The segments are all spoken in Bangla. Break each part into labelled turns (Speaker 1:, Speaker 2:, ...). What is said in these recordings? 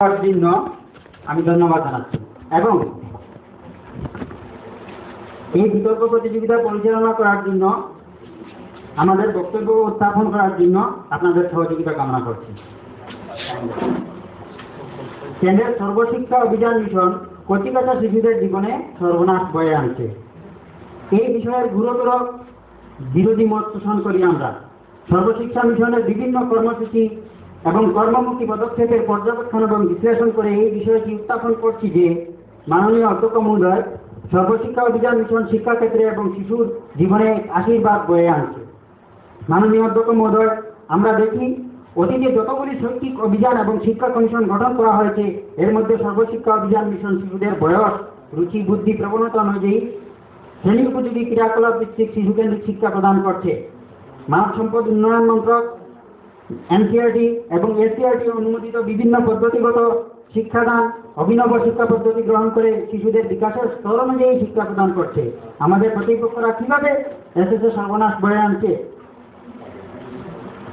Speaker 1: জন্য আমি ধন্যবাদ জানাচ্ছি এবং এই বিতর্ক প্রতিযোগিতা পরিচালনা করার জন্য আমাদের বক্তব্য উত্থাপন করার জন্য আপনাদের সহযোগিতা কামনা করছি। কেন্দ্রের সর্বশিক্ষা অভিযান মিশন কচি কাঁচা শিশুদের জীবনে সর্বনাশ বয়ে আনছে। এই বিষয়ের গুরুতর বিরোধী মত পোষণ করি আমরা। সর্বশিক্ষা মিশনের বিভিন্ন কর্মসূচি এবং কর্মমুখী পদক্ষেপের পর্যবেক্ষণ এবং বিশ্লেষণ করে এই বিষয়টি উত্থাপন করছি যে মাননীয় অধ্যক্ষ মহোদয়, সর্বশিক্ষা অভিযান মিশন শিক্ষাক্ষেত্রে এবং শিশুর জীবনে আশীর্বাদ বয়ে আনছে। মাননীয় অধ্যক্ষ মহোদয়, আমরা দেখি অতীতে যতগুলি শৈক্ষিক অভিযান এবং শিক্ষা কমিশন গঠন করা হয়েছে এর মধ্যে সর্বশিক্ষা অভিযান মিশন শিশুদের বয়স, রুচি, বুদ্ধি, প্রবণতা অনুযায়ী শ্রেণী উপযোগী ক্রিয়াকলাপ ভিত্তিক শিশুকেন্দ্রিক শিক্ষা প্রদান করছে। মানব সম্পদ উন্নয়ন মন্ত্রক, এনসিআরটি এবং এসসিআরটি অনুমোদিত বিভিন্ন পদ্ধতিগত শিক্ষাদান, অভিনব শিক্ষা পদ্ধতি গ্রহণ করে শিশুদের বিকাশের স্তর অনুযায়ী শিক্ষা প্রদান করছে। আমাদের প্রতিপক্ষরা কিভাবে এসএসএ সর্বনাশ বয়ে আনছে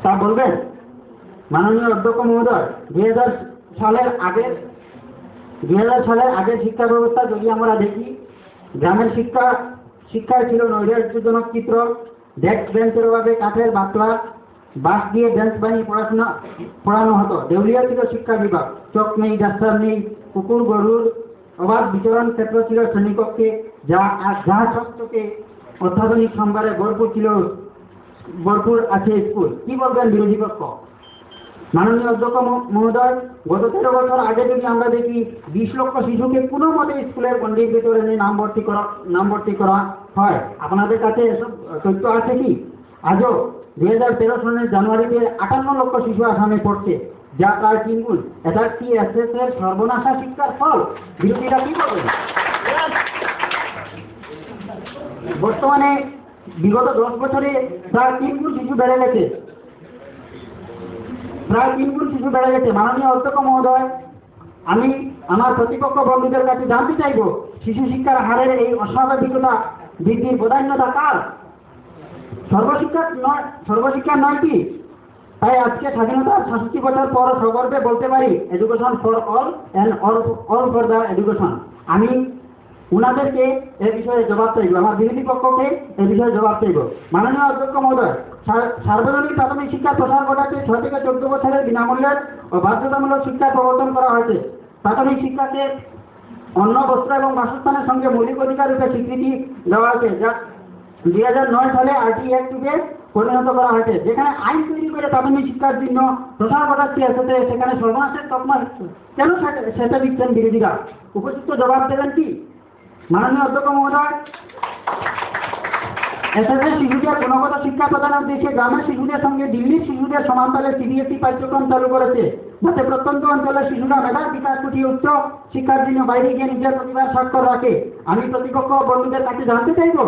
Speaker 1: তা বলবেন? মাননীয় অধ্যক্ষ মহোদয়, 2000 সালের আগের শিক্ষা ব্যবস্থা যদি আমরা দেখি, গ্রামের শিক্ষায় ছিল নৈরাজ্যজনক চিত্র। ডেস্ক বেঞ্চের অভাবে কাঠের বাকলা, বাঁশ দিয়ে বেঞ্চ বানিয়ে পড়ানো হতো। দেউলিয়া ছিল শিক্ষা বিভাগ, চক নেই, ডাস্টার নেই, কুকুর গরুর অবাধ বিচরণ ক্ষেত্র ছিল শ্রেণীকক্ষে, যা চকচকে অত্যাধুনিক সম্ভারে ভরপুর আছে স্কুল। কি বলবেন বিরোধী পক্ষ? মাননীয় অধ্যক্ষ মহোদয়, গত 13 বছর আগে যদি আমরা দেখি 20 লক্ষ শিশুকে কোনো মতে স্কুলের গণ্ডির ভিতরে নিয়ে নাম ভর্তি করা হয়। আপনাদের কাছে এসব তথ্য আছে কি? আজও 2013 সালের জানুয়ারিতে 58 লক্ষ শিশু আসামে পড়ছে, যা প্রায় 3 গুণ। এটা কি এসএসএর সর্বনাশা শিক্ষার ফল? বিরোধীরা কি করবেন? বর্তমানে বিগত 10 বছরে প্রায় 3 গুণ শিশু বেড়ে গেছে। মাননীয় অধ্যক্ষ মহোদয়, আমি আমার প্রতিপক্ষ বন্ধুদের কাছে জানতে চাইব, শিশু শিক্ষার হারের এই অস্বাভাবিকতা বৃদ্ধির প্রাধান্যতা কার? সর্বশিক্ষা নয় কি? তাই আজকে স্বাধীনতার 66 বছর পর সগর্বে বলতে পারি, education for all and all for the education. আমি উনাদেরকে এ বিষয়ে জবাব চাইব, আমার বিরোধী পক্ষকে এ বিষয়ে জবাব চাইব। মাননীয় অধ্যক্ষ মহোদয়, সার্বজনীন প্রাথমিক শিক্ষার প্রসার ঘটাতে 6 থেকে 14 বছরের বিনামূল্যের ও বাধ্যতামূলক শিক্ষার প্রবর্তন করা হয়েছে। প্রাথমিক শিক্ষাকে অন্ন, বস্ত্র এবং বাসস্থানের সঙ্গে মৌলিক অধিকার রূপে স্বীকৃতি দেওয়া হয়েছে, যা 2009 সালে আরটি অ্যাক্টে পরিণত করা হয়েছে। যেখানে আইন তৈরি করে প্রাথমিক শিক্ষার জন্য প্রসার ঘটাচ্ছে এসেছে, সেখানে সর্বনাশের তকমা কেন সেটা দিচ্ছেন বিরোধীরা? উপযুক্ত জবাব দেবেন কি? মাননীয় অধ্যক্ষ মহোদয়, এসএসএ শিশুদের গুণগত শিক্ষা প্রদানের উদ্দেশ্যে গ্রামের শিশুদের সঙ্গে দিল্লির শিশুদের সমান্তরালে সিবিএসই পাঠ্যক্রম চালু করেছে, যাতে প্রত্যন্ত অঞ্চলের শিশুরা মেধার বিকাশ ঘটিয়ে উচ্চ শিক্ষার জন্য বাইরে গিয়ে নিজের প্রতিভার স্বাক্ষর রাখে। আমি প্রতিপক্ষ বন্ধুদের কাছে জানতে চাইব,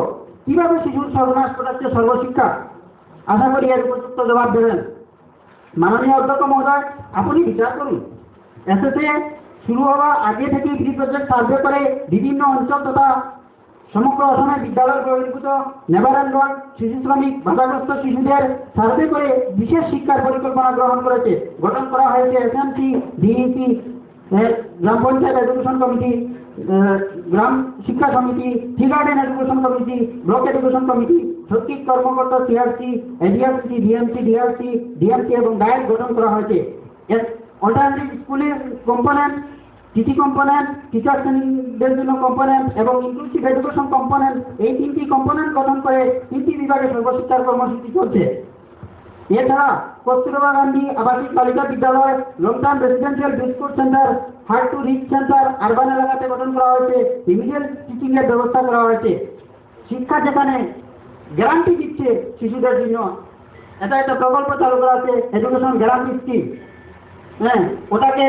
Speaker 1: কিভাবে শিশুর সর্বনাশ ঘটাচ্ছে সর্বশিক্ষা? আশা করি এর উপযুক্ত জবাব দেবেন। মাননীয় অধ্যক্ষ মহোদয়, আপনি বিচার করুন, এসএসএ শুরু হওয়ার আগে থেকেই প্রি প্রজেক্ট সার্ভে করে বিভিন্ন অঞ্চল তথা সমগ্র অসমে বিদ্যালয় বহির্ভূত নেভারল্যান্ড শিশু শ্রমিক বাধাগ্রস্ত শিশুদের সার্ভে করে বিশেষ শিক্ষার পরিকল্পনা গঠন করা হয়েছে। এসএমসি, ডিইসি, গ্রাম পঞ্চায়েত এডুকেশন কমিটি, গ্রাম শিক্ষা সমিতি, tea garden education committee, block education committee, শৈক্ষিক কর্মকর্তা সিআরসি, এডিআরসি, ডিএমসি, ডিআরসি এবং ডায়েট গঠন করা হয়েছে। অল্টারনেটিভ স্কুলের কম্পোনেন্ট, টিটি কম্পোনেন্ট, টিচার ট্রেনিংদের জন্য কম্পোনেন্ট এবং ইনক্লুসিভ এডুকেশন কম্পোনেন্ট, এই 3টি কম্পোনেন্ট গঠন করে 3টি বিভাগে সর্বশিক্ষার কর্মসূচি চলছে। এছাড়া কস্তুরবা গান্ধী আবাসিক বালিকা বিদ্যালয়, long term residential biscuit centre, hard to reach centre urban এলাকাতে গঠন করা হয়েছে। রিমিডিয়াল টিচিং এর ব্যবস্থা করা হয়েছে। শিক্ষা যেখানে গ্যারান্টি দিচ্ছে শিশুদের জন্য, এটা একটা প্রকল্প চালু করা আছে, এডুকেশন গ্যারান্টি স্কিম। ওটাকে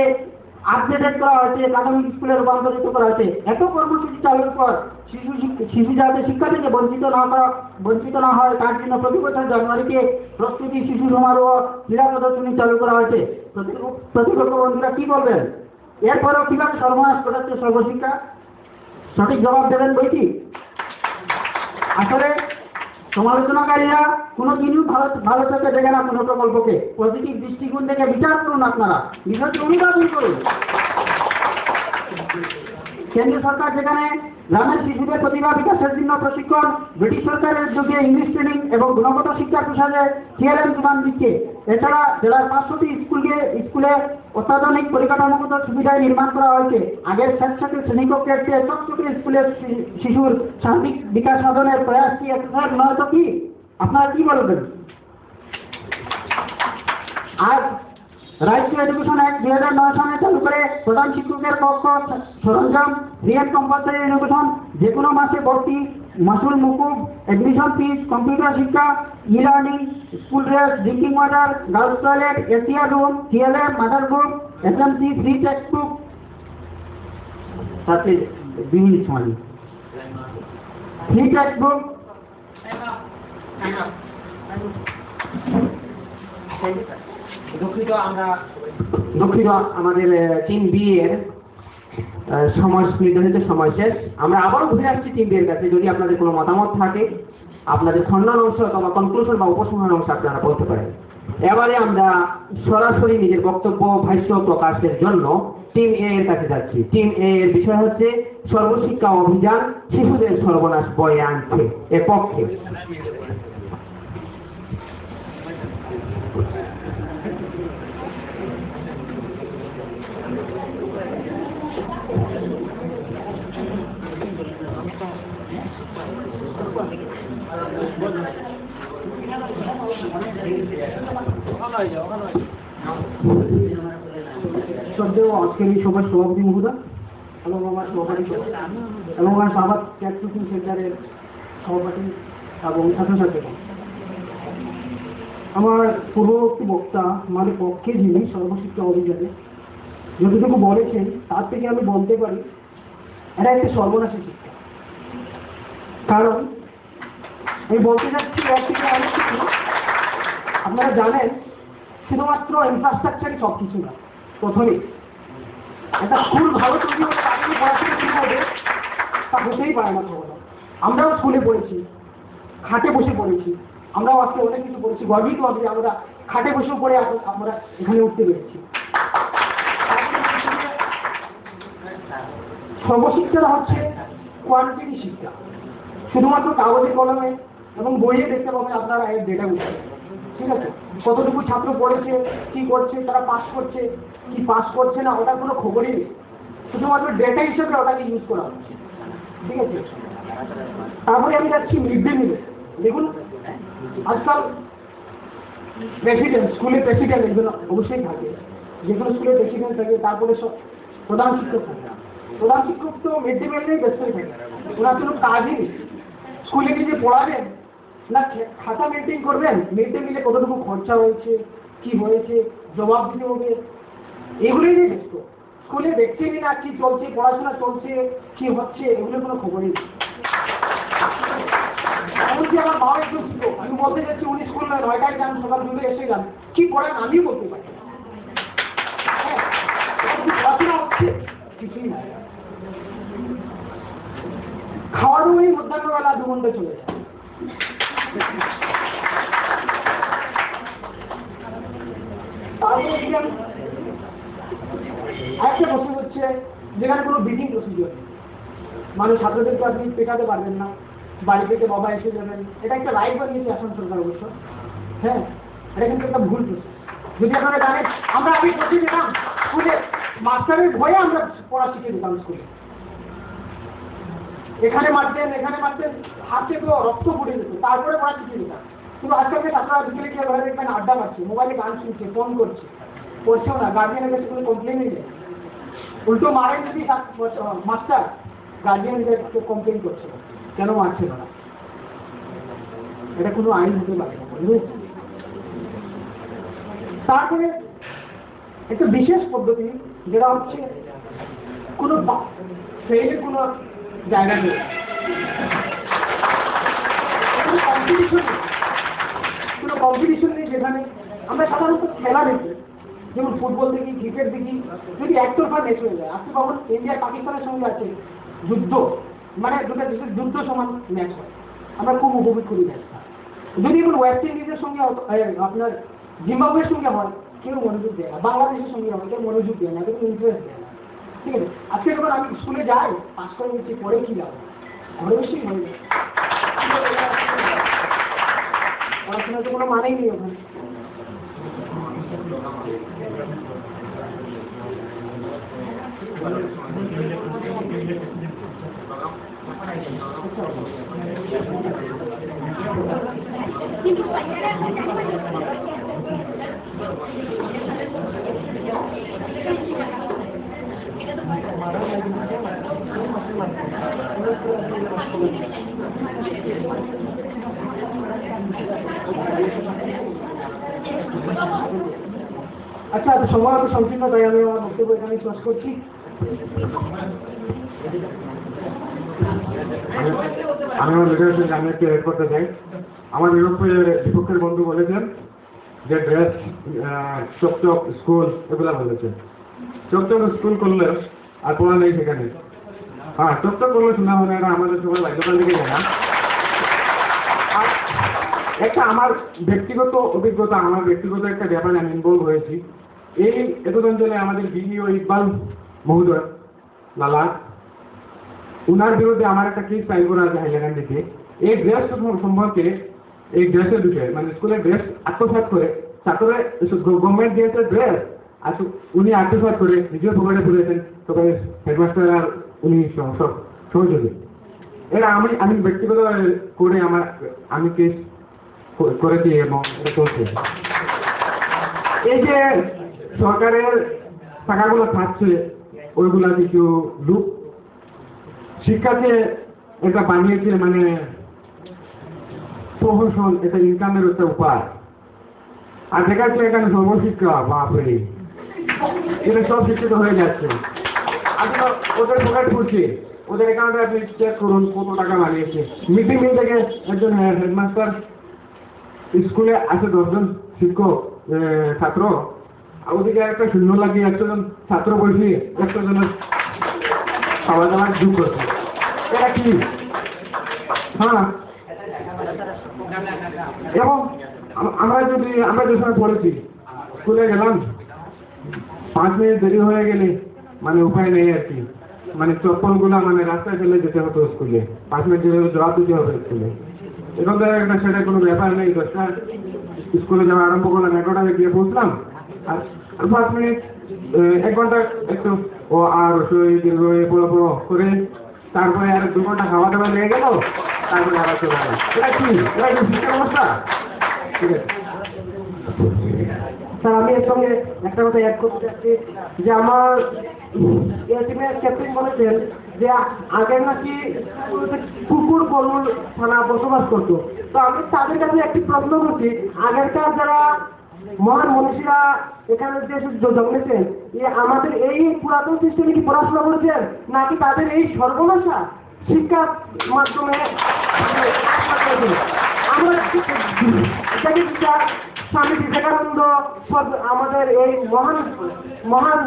Speaker 1: আপডেটেড করা হয়েছে, প্রাথমিক স্কুলে রূপান্তরিত করা হয়েছে। এত কর্মসূচি চালুর পর শিশু যাতে শিক্ষা থেকে বঞ্চিত না হয় তার জন্য প্রতি বছর জানুয়ারিতে প্রস্তুতি শিশু সমারোহ, ক্রীড়া প্রদর্শনী চালু করা হয়েছে। প্রতিপক্ষ বন্ধুরা কি বলবেন? এরপরেও কিভাবে সর্বনাশ ঘটাচ্ছে সর্বশিক্ষা? সঠিক জবাব দেবেন বইটি। আসলে সমালোচনাকারীরা কোনোদিনই ভালো চোখে দেখে না কোনো প্রকল্পকে। পজিটিভ দৃষ্টিকোণ থেকে বিচার করুন, আপনারা বিষয়টি অনুধাবন করুন। কেন্দ্রীয় সরকার যেখানে গ্রামের শিশুদের প্রতিভা বিকাশের জন্য প্রশিক্ষণ, ব্রিটিশ সরকারের যুগে ইংলিশ ট্রেনিং এবং গুণগত শিক্ষার প্রসারে TLM যোগান দিচ্ছে। এছাড়া জেলার 500টি স্কুলে অত্যাধুনিক পরিকাঠামোগত সুবিধায় নির্মাণ করা হয়েছে। আগের স্বেচ্ছাসেবী শ্রেণীকক্ষের চেয়ে চকচকে স্কুলের শিশুর সার্বিক বিকাশ সাধনের প্রয়াসটি একসাথে নয়তো কি? আপনারা কি বলবেন? আর রাজ্য এডুকেশন অ্যাক্ট 2009 সালে চালু করে প্রধান শিক্ষকের কক্ষ, সরঞ্জাম, ফ্রি অ্যান্ড কম্পালসারি এডুকেশন, যে কোনো মাসে ভর্তি, মাসুল মুকুব, এডমিশন ফিস, কম্পিউটার শিক্ষা, e-learning, school dress, drinking water, girls toilet, Asia room, TLM, mother group, SMC, free text book, সাথে বিভিন্ন সময় ফ্রি টেক্সট বুক।
Speaker 2: দুঃখিত আমাদের টিম বি এর সময় নির্ধারিত সময় শেষ। আমরা আবারও ঘুরে আসছি টিম বি এর কাছে। যদি আপনাদের কোনো মতামত থাকে, আপনাদের খণ্ডন অংশ অথবা কনক্লুশন বা উপসংহার অংশ আপনারা বলতে পারেন। এবারে আমরা সরাসরি নিজের বক্তব্য ভাষ্য প্রকাশের জন্য টিম এ এর কাছে যাচ্ছি। টিম এ এর বিষয় হচ্ছে সর্বশিক্ষা অভিযান শিশুদের সর্বনাশ বয়ে আনছে এর পক্ষে।
Speaker 1: শ্রদ্ধেয় আজকের এই সভার সভাপতি মহোদয় এবং আমার সহকারী এবং আমার সাহাবাদ ক্যাট কোচিং সেন্টারের সভাপতি এবং ছাত্রছাত্রীরা, আমার পূর্ববর্তী বক্তা আমাদের পক্ষে যিনি সর্বশিক্ষা অভিযানে যতটুকু বলেছেন তার থেকে আমি বলতে পারি এটা একটা সর্বনাশী শিক্ষা। কারণ আমি বলতে চাচ্ছি এর থেকে অনেক কিছু। আপনারা জানেন শুধুমাত্র ইনফ্রাস্ট্রাকচারই সব কিছু না। প্রথমে একটা স্কুল ভালো তৈরি হলে তাকে পড়াশোনা শুরু হবে, তা হতেই পারে না খবর। আমরাও স্কুলে পড়েছি, খাটে বসে পড়েছি, আমরাও আজকে অনেক কিছু পড়েছি, গর্বিত হবে আমরা খাটে বসেও পড়ে আমরা এখানে উঠতে পেরেছি। সর্বশিক্ষাটা হচ্ছে কোয়ান্টিটি শিক্ষা। শুধুমাত্র কাগজে কলমে এবং বইয়ে দেখতে পাবেন আপনারা এর ডেটাগুলো, ঠিক আছে? কতটুকু ছাত্র পড়েছে, কি করছে, তারা পাস করছে কি পাস করছে না, ওটার কোনো খবরই নেই। শুধুমাত্র ডেটা হিসেবে ওটাকে ইউজ করা হচ্ছে, ঠিক আছে? তারপরে আমি যাচ্ছি মিড ডে মিলে। দেখুন আজকাল প্রেসিডেন্ট, স্কুলের প্রেসিডেন্ট একজন অবশ্যই থাকে, যে কোনো স্কুলের প্রেসিডেন্ট থাকে, তারপরে সব প্রধান শিক্ষক থাকে। প্রধান শিক্ষক তো মিড ডে মিল নিয়েই ব্যস্ত থাকে, ওনার কোনো কাজই নেই। স্কুলে গিয়ে যে পড়াবেন না খাতা মেনটেন করবেন, মিড ডে মিলে কতটুকু খরচা হয়েছে, কি হয়েছে, জবাব দিতে হবে, এগুলোই নিয়ে ব্যস্ত। স্কুলে দেখছেনই না কি চলছে, পড়াশোনা চলছে কি হচ্ছে, এগুলোর কোনো খবরই নেই। এমনকি আমার বাবা একটু ছিল, আমি বলতে চাচ্ছি উনি স্কুল 9টায় যান, সকাল 2টায় এসে যান, কি পড়েন আমিও বলতে পারি। পড়াশোনা হচ্ছে কিছুই না। খাওয়ারও ওই মধ্যাহ্নবেলা 2 ঘন্টা চলে যায়। তারপরে আরেকটা প্রশ্ন হচ্ছে যেখানে কোনো বিডিং প্রসিডিওর নেই, মানে ছাত্রদেরকে আপনি পেটাতে পারবেন না, বাড়ি থেকে বাবা এসে যাবেন, এটা একটা রাইট বানিয়েছে আসাম সরকার অবশ্য। হ্যাঁ, এটা কিন্তু একটা ভুল প্রসেস। যদি আপনারা জানেন, আমরা আগে পড়তে যেতাম স্কুলে, মাস্টারের ভয়ে আমরা পড়া শিখে যেতাম স্কুলে। এখানে মারতেন, হাতে তো রক্ত ফুটে যেত, তারপরে পড়া শিখে যেতাম। কিন্তু আজকালকে ছাত্ররা বিকেলে গিয়ে ঘরে দেখবেন আড্ডা মারছে, মোবাইলে গান শুনছে, ফোন করছে, পড়ছেও না, গার্জিয়ানের কাছে কোনো কমপ্লেনই নেই। উল্টো মারেন যদি মাস্টার, গার্জিয়ানদেরকে কমপ্লেন করছে কেন মারছে না। এটা কোনো আইন হতে পারে না। তারপরে একটা বিশেষ পদ্ধতি যেটা হচ্ছে কোনো ফেইলের কোনো জায়গা নেই, কোনো কম্পিটিশন নেই। যেখানে আমরা সাধারণত খেলা দেখি, যেমন ফুটবল দেখি, ক্রিকেট দেখি, যদি একতরফা ম্যাচ হয়ে যায়। আজকে কখন ইন্ডিয়া পাকিস্তানের সঙ্গে আছে যুদ্ধ, মানে দুটো দেশের যুদ্ধ সমান ম্যাচ হয়, আমরা খুব উপভোগ করি ম্যাচটা। যদি এখন ওয়েস্ট ইন্ডিজের সঙ্গে আপনার জিম্বাবুয়ের সঙ্গে হয়, কেউ মনোযোগ দেয় না। বাংলাদেশের সঙ্গে হয়, কেউ মনোযোগ দেয় না, কেউ ইন্টারেস্ট দেয় না, ঠিক আছে? আজকে যখন আমি স্কুলে যাই, পাস করে নিচ্ছি, পরে কি যাবো, ঘরে বসেই হয়ে যায়। পড়াশোনার তো কোনো মানেই নেই ওখানে। আচ্ছা, সময় তো সংকীর্ণ, তাই আমি আমার বক্তব্য এখানে শেষ করছি।
Speaker 3: আমি আমার লিডারশিপ আমি একটু এড করতে চাই। আমার বিপক্ষের বন্ধু বলেছেন যে ড্রেস, চকচক স্কুল এগুলা বলেছেন। চকচক স্কুল করলে আর পড়া নেই সেখানে। হ্যাঁ, চকচক করলে শোনা হবে, এরা আমাদের সবাই বাধ্যতার দিকে যায় না। আর একটা আমার ব্যক্তিগত অভিজ্ঞতা, আমার ব্যক্তিগত একটা ব্যাপারে আমি ইনভলভ হয়েছি। এই অঞ্চলে আমাদের বিডিও ইকবাল মহোদয় লালা, উনার বিরুদ্ধে আমার একটা কেস ফাইল করা আছে হাইলাকান্দিতে। এই ড্রেস সম্পর্কে, এই ড্রেসের বিষয়ে, মানে স্কুলের ড্রেস আত্মসাৎ করে ছাত্ররা, গভর্নমেন্ট দিয়েছে ড্রেস, আর উনি আত্মসাৎ করে নিজের পকেটে তুলেছেন, তবে হেডমাস্টার আর উনি সহযোগী। এরা আমি ব্যক্তিগত করে আমি কেস করেছি এবং এটা চলছে। এই যে সরকারের টাকাগুলো খাচ্ছে, ওইগুলা কিছু লোক শিক্ষাকে এটা বানিয়েছে, মানে প্রহসন, এটা ইনকামের একটা উপায়। আর দেখাচ্ছে এখানে সর্বশিক্ষা, বাপরে, এটা সব শিক্ষিত হয়ে যাচ্ছে। আসলে ওদের পকেট ফুটছে, ওদের অ্যাকাউন্টে আপনি চেক করুন কত টাকা বানিয়েছে। মিড ডে মিল থেকে একজন হেডমাস্টার, স্কুলে আছে 10 জন শিক্ষক ছাত্র, আর ওদিকে একটা শূন্য লাগিয়ে 100 জন ছাত্র বসিয়ে 100 জনের খাওয়া দাওয়ার যোগ করছে। এটা কি? হ্যাঁ, এবং আমরা যে সময় পড়েছি, স্কুলে গেলাম, 5 মিনিট দেরি হয়ে গেলে মানে উপায় নেই আর কি, মানে চপ্পলগুলা মানে রাস্তায় ফেলে যেতে হতো স্কুলে, 5 মিনিট দেরি জবাব দিতে হবে স্কুলে। এখন তো একটা সেটা কোনো ব্যাপার নেই, 10টা স্কুলে যাওয়া আরম্ভ করলাম, 11টায় গিয়ে পৌঁছলাম, আর 5 মিনিট 1 ঘন্টা একটু ও আর পড়ো করে, তারপরে আর 2 ঘন্টা খাওয়া দাওয়া লেগে গেল, তারপরে আবার চলে গেল। এটা কি শিক্ষার অবস্থা? ঠিক আছে
Speaker 1: স্যার, আমি এর সঙ্গে একটা কথা অ্যাড করতে চাচ্ছি যে আমার টিমের ক্যাপ্টেন বলেছেন যে আগের নাকি কুকুর গরুর থানা বসবাস করতো। তো আমি তাদের কাছে একটি প্রশ্ন করছি, আগেরকার যারা মহান মনীষীরা এখানে দেশে জন্মেছেন, আমাদের এই পুরাতন সিস্টেমে কি পড়াশোনা করেছেন, নাকি তাদের এই সর্বনাশা শিক্ষার মাধ্যমে আমরা এটাকে স্বামী বিবেকানন্দ, আমাদের এই মহান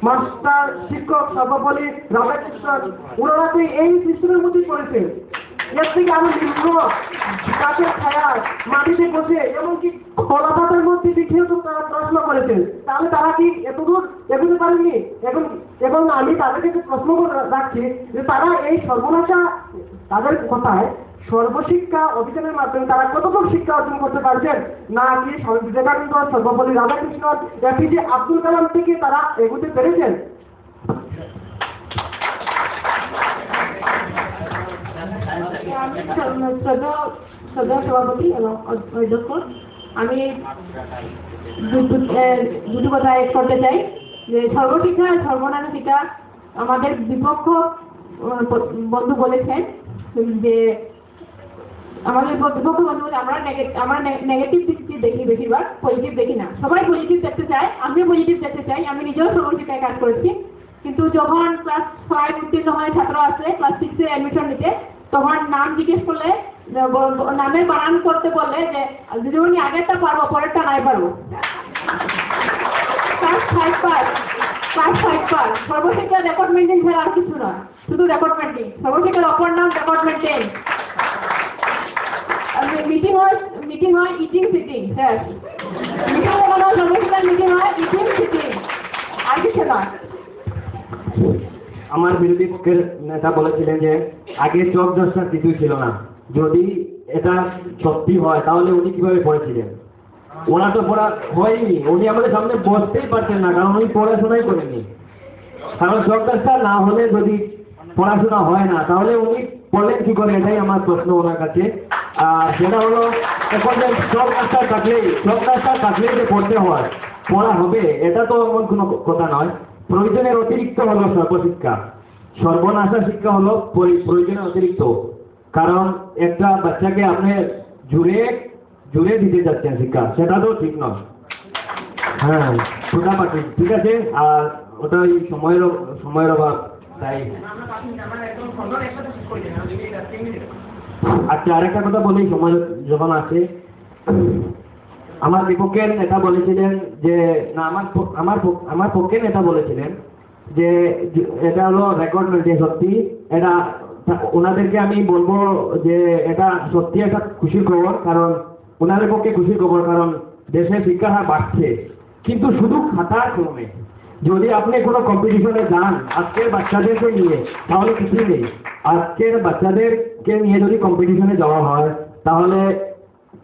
Speaker 1: মাস্টার শিক্ষক সর্বপল্লী রাধাকৃষ্ণন, ওনারা তো এই সিস্টেমের মধ্যেই পড়েছেন। এর থেকে আমি নিম্ন গাছের ছায়া মাটিতে বসে এমনকি কলা পাতার মধ্যে লিখেও তো তারা পড়াশোনা করেছেন, তাহলে তারা কি এতদূর এগোতে পারেননি? এবং আমি তাদেরকে প্রশ্ন রাখছি যে তারা এই সর্বনাশা, তাদের কথায় সর্বশিক্ষা অভিযানের মাধ্যমে তারা কতটুকু শিক্ষা অর্জন করতে পারছেন, নাকি স্বামী বিবেকানন্দ, সর্বপল্লী রাধাকৃষ্ণন, এপিজে আব্দুল কালাম থেকে তারা এগোতে পেরেছেন?
Speaker 4: শ্রদ্ধা সভাপতি এবং অধ্যক্ষ, আমি দুটো কথা এড করতে চাই যে সর্বশিক্ষা সর্বনাশা শিক্ষা, আমাদের বিপক্ষ বন্ধু বলেছেন যে আমাদের বিপক্ষ বন্ধু বলে আমরা নেগেটিভ দিকটি দেখি, বেশিরভাগ পজিটিভ দেখি না। সবাই পজিটিভ দেখতে চায়, আমিও পজিটিভ দেখতে চাই, আমি নিজেও সর্বশিক্ষায় কাজ করেছি। কিন্তু যখন ক্লাস 5 উত্তীর্ণ হয়ে ছাত্র আসে ক্লাস 6-এ অ্যাডমিশন নিতে, তখন নাম জিজ্ঞেস করলে, নামের বানান করতে বললে যে যদি উনি আগেরটা পারবো পরেরটা নাই পারবো। ক্লাস 5 পাস, সর্বশিক্ষার রেকর্ড মেনটেন ছাড়া আর কিছু নয়, শুধু রেকর্ড মেনটেন। সর্বশিক্ষার অপর নাম রেকর্ড মেনটেন। মিটিং হয় ইটিং সিটিং, স্যার মিটিং কোনো সর্বশিক্ষার মিটিং হয় ইটিং সিটিং, আর কিছু নয়।
Speaker 3: আমার বিরোধী পক্ষের নেতা বলেছিলেন যে আগে চোখ দশটা কিছুই ছিল না, যদি এটা সত্যি হয় তাহলে উনি কিভাবে পড়েছিলেন? ওনার তো পড়া হয়নি, উনি আমাদের সামনে বসতেই পারতেন না, কারণ উনি পড়াশোনাই করেনি। কারণ চোখ দশটা না হলে যদি পড়াশোনা হয় না তাহলে উনি পড়লেন কি করে, এটাই আমার প্রশ্ন ওনার কাছে। আর সেটা হলো এখন যে চোখ দশটা থাকলেই যে পড়তে হয়, পড়া হবে, এটা তো এমন কোনো কথা নয়। প্রয়োজনের অতিরিক্ত হলো সর্বশিক্ষা, সর্বনাশা শিক্ষা হলো প্রয়োজনের অতিরিক্ত। কারণ একটা বাচ্চাকে আপনি জুড়ে দিতে যাচ্ছেন শিক্ষা, সেটা তো ঠিক নয়। হ্যাঁ, ছোটা পাখি, ঠিক আছে। আর ওটাই সময়ের অভাব, তাই। আচ্ছা, আরেকটা কথা বলি, সময় যখন আছে, আমার বিপক্ষের নেতা বলেছিলেন যে না, আমার পক্ষের নেতা বলেছিলেন যে এটা হলো রেকর্ড যে সত্যি, এটা ওনাদেরকে আমি বলবো যে এটা সত্যি একটা খুশির খবর, কারণ ওনাদের পক্ষে খুশির খবর, কারণ দেশের শিক্ষার হার বাড়ছে, কিন্তু শুধু খাতার কলমে। যদি আপনি কোনো কম্পিটিশনে যান আজকের বাচ্চাদেরকে নিয়ে, তাহলে কিছুই নেই। আজকের বাচ্চাদেরকে নিয়ে যদি কম্পিটিশনে যাওয়া হয় তাহলে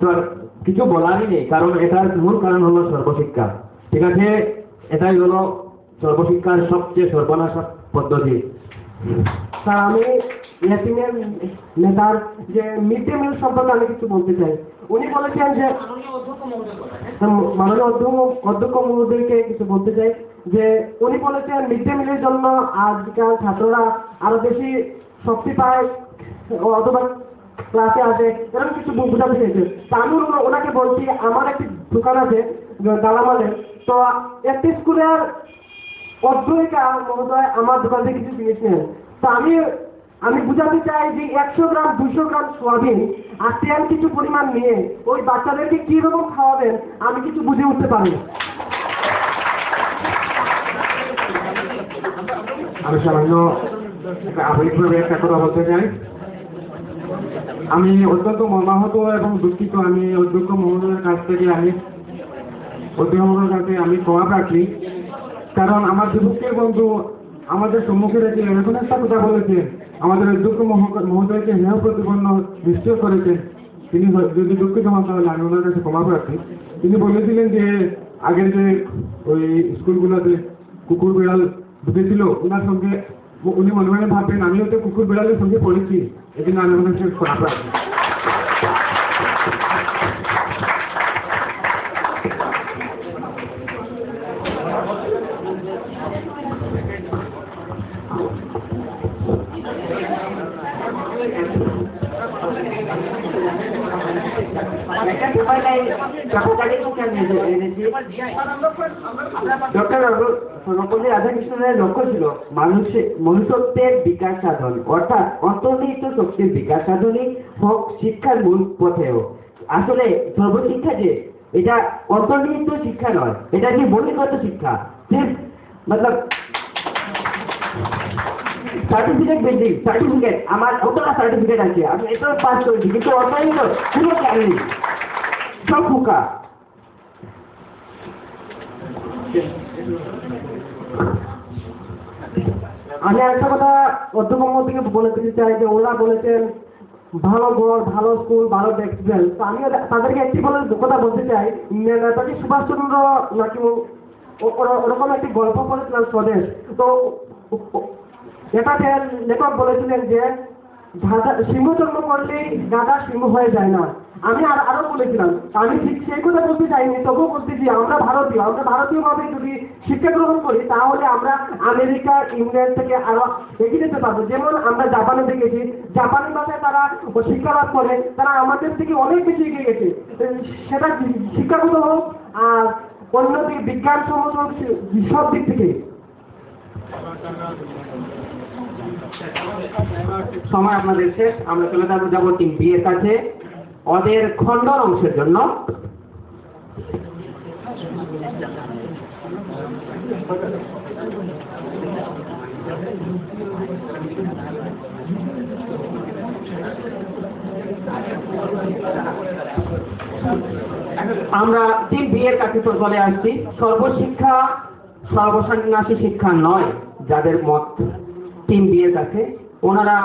Speaker 3: তো আর কিছু বলারই নেই, কারণ এটার মূল কারণ হলো সর্বশিক্ষা, ঠিক আছে। এটাই হলো সর্বশিক্ষার সবচেয়ে সর্বনাশা পদ্ধতি।
Speaker 2: স্যার, আমি ইয়াসিনের নেতার যে মিড ডে মিল সম্পর্কে আমি কিছু বলতে চাই। উনি বলেছেন যে মাননীয় অধ্যক্ষ মহোদয়কে কিছু বলতে চাই যে উনি বলেছেন মিড ডে মিলের জন্য আজকাল ছাত্ররা আরো বেশি শক্তি পায় অথবা ক্লাসে আসে, এরকম কিছু বোঝাতে চেয়েছে। তা আমি ওনাকে বলছি, আমার একটি দোকান আছে গালামালে, তো একটি স্কুলের অধ্যয়িকা মহোদয় আমার দোকান থেকে কিছু জিনিস নেন। তো আমি বুঝাতে চাই যে 100 গ্রাম 200 গ্রাম সোয়াবিন আর তেল কিছু পরিমাণ নিয়ে ওই বাচ্চাদেরকে কিরকম খাওয়াবেন আমি কিছু বুঝে উঠতে পারি।
Speaker 3: আমি সামান্য আবেগিকভাবে একটা কথা বলতে চাই। আমি অত্যন্ত মর্মাহত এবং দুঃখিত। আমি অধ্যক্ষ মহোদয়ের কাছ থেকে আমি ক্ষমা প্রার্থী, কারণ আমার বিপক্ষের বন্ধু আমাদের সম্মুখে রেখে এরকম একটা কথা বলেছেন, আমাদের অধ্যক্ষ মহোদয়কে হেয় প্রতিপন্ন নিশ্চয় করেছেন। তিনি যদি দুঃখিত হন তাহলে আমি ওনার কাছে ক্ষমা প্রার্থী। তিনি বলেছিলেন যে আগের যে ওই স্কুলগুলোতে কুকুর বিড়াল ঢুকেছিল, ওনার সঙ্গে উনি মনে মনে ভাববেন আমিও তো কুকুর বিড়ালের সঙ্গে পড়েছি, এই জন্য আমি ওনার কাছে ক্ষমা প্রার্থী।
Speaker 2: ডক্টর সর্বপল্লী রাধাকৃষ্ণনের লক্ষ্য ছিল মনুষ্যত্বের বিকাশ সাধন, অর্থাৎ অন্তর্নিহিত শক্তির বিকাশ সাধনই হোক শিক্ষার মূল পথেও। আসলে সর্বশিক্ষা যে এটা অন্তর্নিহিত শিক্ষা নয়, এটা কি বহির্গত শিক্ষা। মতলব সার্টিফিকেট আমার কতটা সার্টিফিকেট আছে, আমি এটা পাস করেছি, কিন্তু অন্তর্নিহিত কোনো জ্ঞান নেই, সব ফুকা। আমি একটা কথা অধ্যক্ষ মহোদয়কে বলে দিতে চাই যে ওরা বলেছেন ভালো ঘর, ভালো স্কুল, ভালো ডেস্ক বেঞ্চ। তো আমি তাদেরকে একটি কথা বলতে চাই, নেতাজি সুভাষচন্দ্র নাকি ওরকম একটি গল্প পড়েছিলাম স্বদেশ, তো এটাতে লেখক বলেছিলেন যে সিংহ জন্ম করলেই গাধা সিংহ হয়ে যায় না। আমি আরো বলেছিলাম, আমি ঠিক সেই কথা বলতে চাইনি, তবুও বলতেছি আমরা ভারতীয়ভাবে যদি শিক্ষা গ্রহণ করি তাহলে আমরা আমেরিকা, ইংল্যান্ড থেকে আরো এগিয়ে যেতে পারবো। যেমন আমরা জাপানে দেখেছি, জাপানি ভাষায় তারা শিক্ষা লাভ করে, তারা আমাদের থেকে অনেক বেশি এগিয়ে গেছে, সেটা শিক্ষাগত হোক আর অন্যদিকে বিজ্ঞানসম্মত হোক, সব দিক থেকে। সময় আপনাদের শেষ, আমরা চলে যাবো টিম বি এর কাছে ওদের খণ্ডন অংশের জন্য। আমরা টিম বি এর কাছে চলে আসছি। সর্বশিক্ষা সর্বসন্ন্যাসী শিক্ষা নয়, যাদের মত টিম বি এর কাছে। ওনারা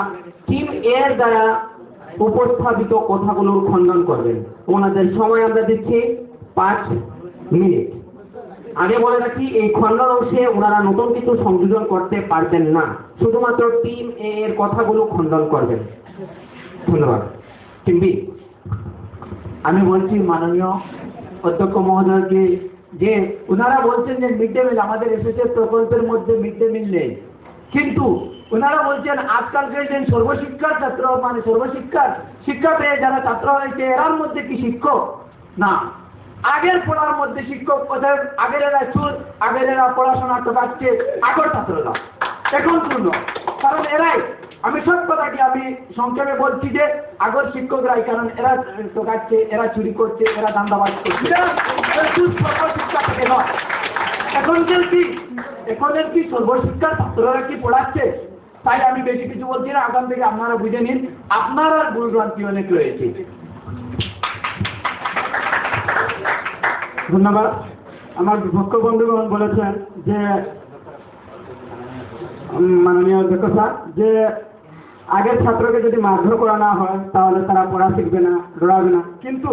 Speaker 2: টিম এর দ্বারা উপস্থাপিত কথাগুলোর খণ্ডন করবেন। ওনাদের সময় আমরা দিচ্ছি 5 মিনিট। আগে বলে রাখি, এই খণ্ডন অংশে ওনারা নতুন কিছু সংযোজন করতে পারবেন না, শুধুমাত্র টিম এ এর কথাগুলো খণ্ডন করবেন। ধন্যবাদ। Team B.
Speaker 1: আমি বলছি মাননীয় অধ্যক্ষ মহোদয়কে, যে ওনারা বলছেন যে মিড ডে মিল, আমাদের এসএসএফ প্রকল্পের মধ্যে মিড ডে মিল নেই, কিন্তু ওনারা বলছেন আজকালকার যে সর্বশিক্ষার ছাত্র, মানে সর্বশিক্ষার শিক্ষা পেয়ে যারা ছাত্র হয়েছে এরার মধ্যে কি শিক্ষক না, আগের পড়ার মধ্যে শিক্ষক, ওদের আগের এরা চুল, আগের এরা পড়াশোনা টোকাচ্ছে, আগের ছাত্ররা এখন শূন্য, কারণ এরাই, আমি সব কথাটি আমি সংক্ষেপে বলছি যে আগের শিক্ষকরাই, কারণ এরা টোকাচ্ছে, এরা চুরি করছে, এরা দান্দাবাজ করছে, সর্বশিক্ষা থেকে নয়। এখনের কি সর্বশিক্ষার ছাত্ররা কি পড়াচ্ছে? তাই আমি বেশি কিছু বলছি না, আগাম থেকে আপনারা বুঝে নিন, আপনার আর ভুলভ্রান্তি অনেক রয়েছে। ধন্যবাদ। আমার বিপক্ষ বন্ধুগণ বলেছেন যে মাননীয় অধ্যক্ষ স্যার, যে আগের ছাত্রকে যদি মারধর করা না হয় তাহলে তারা পড়া শিখবে না, দৌড়াবে না, কিন্তু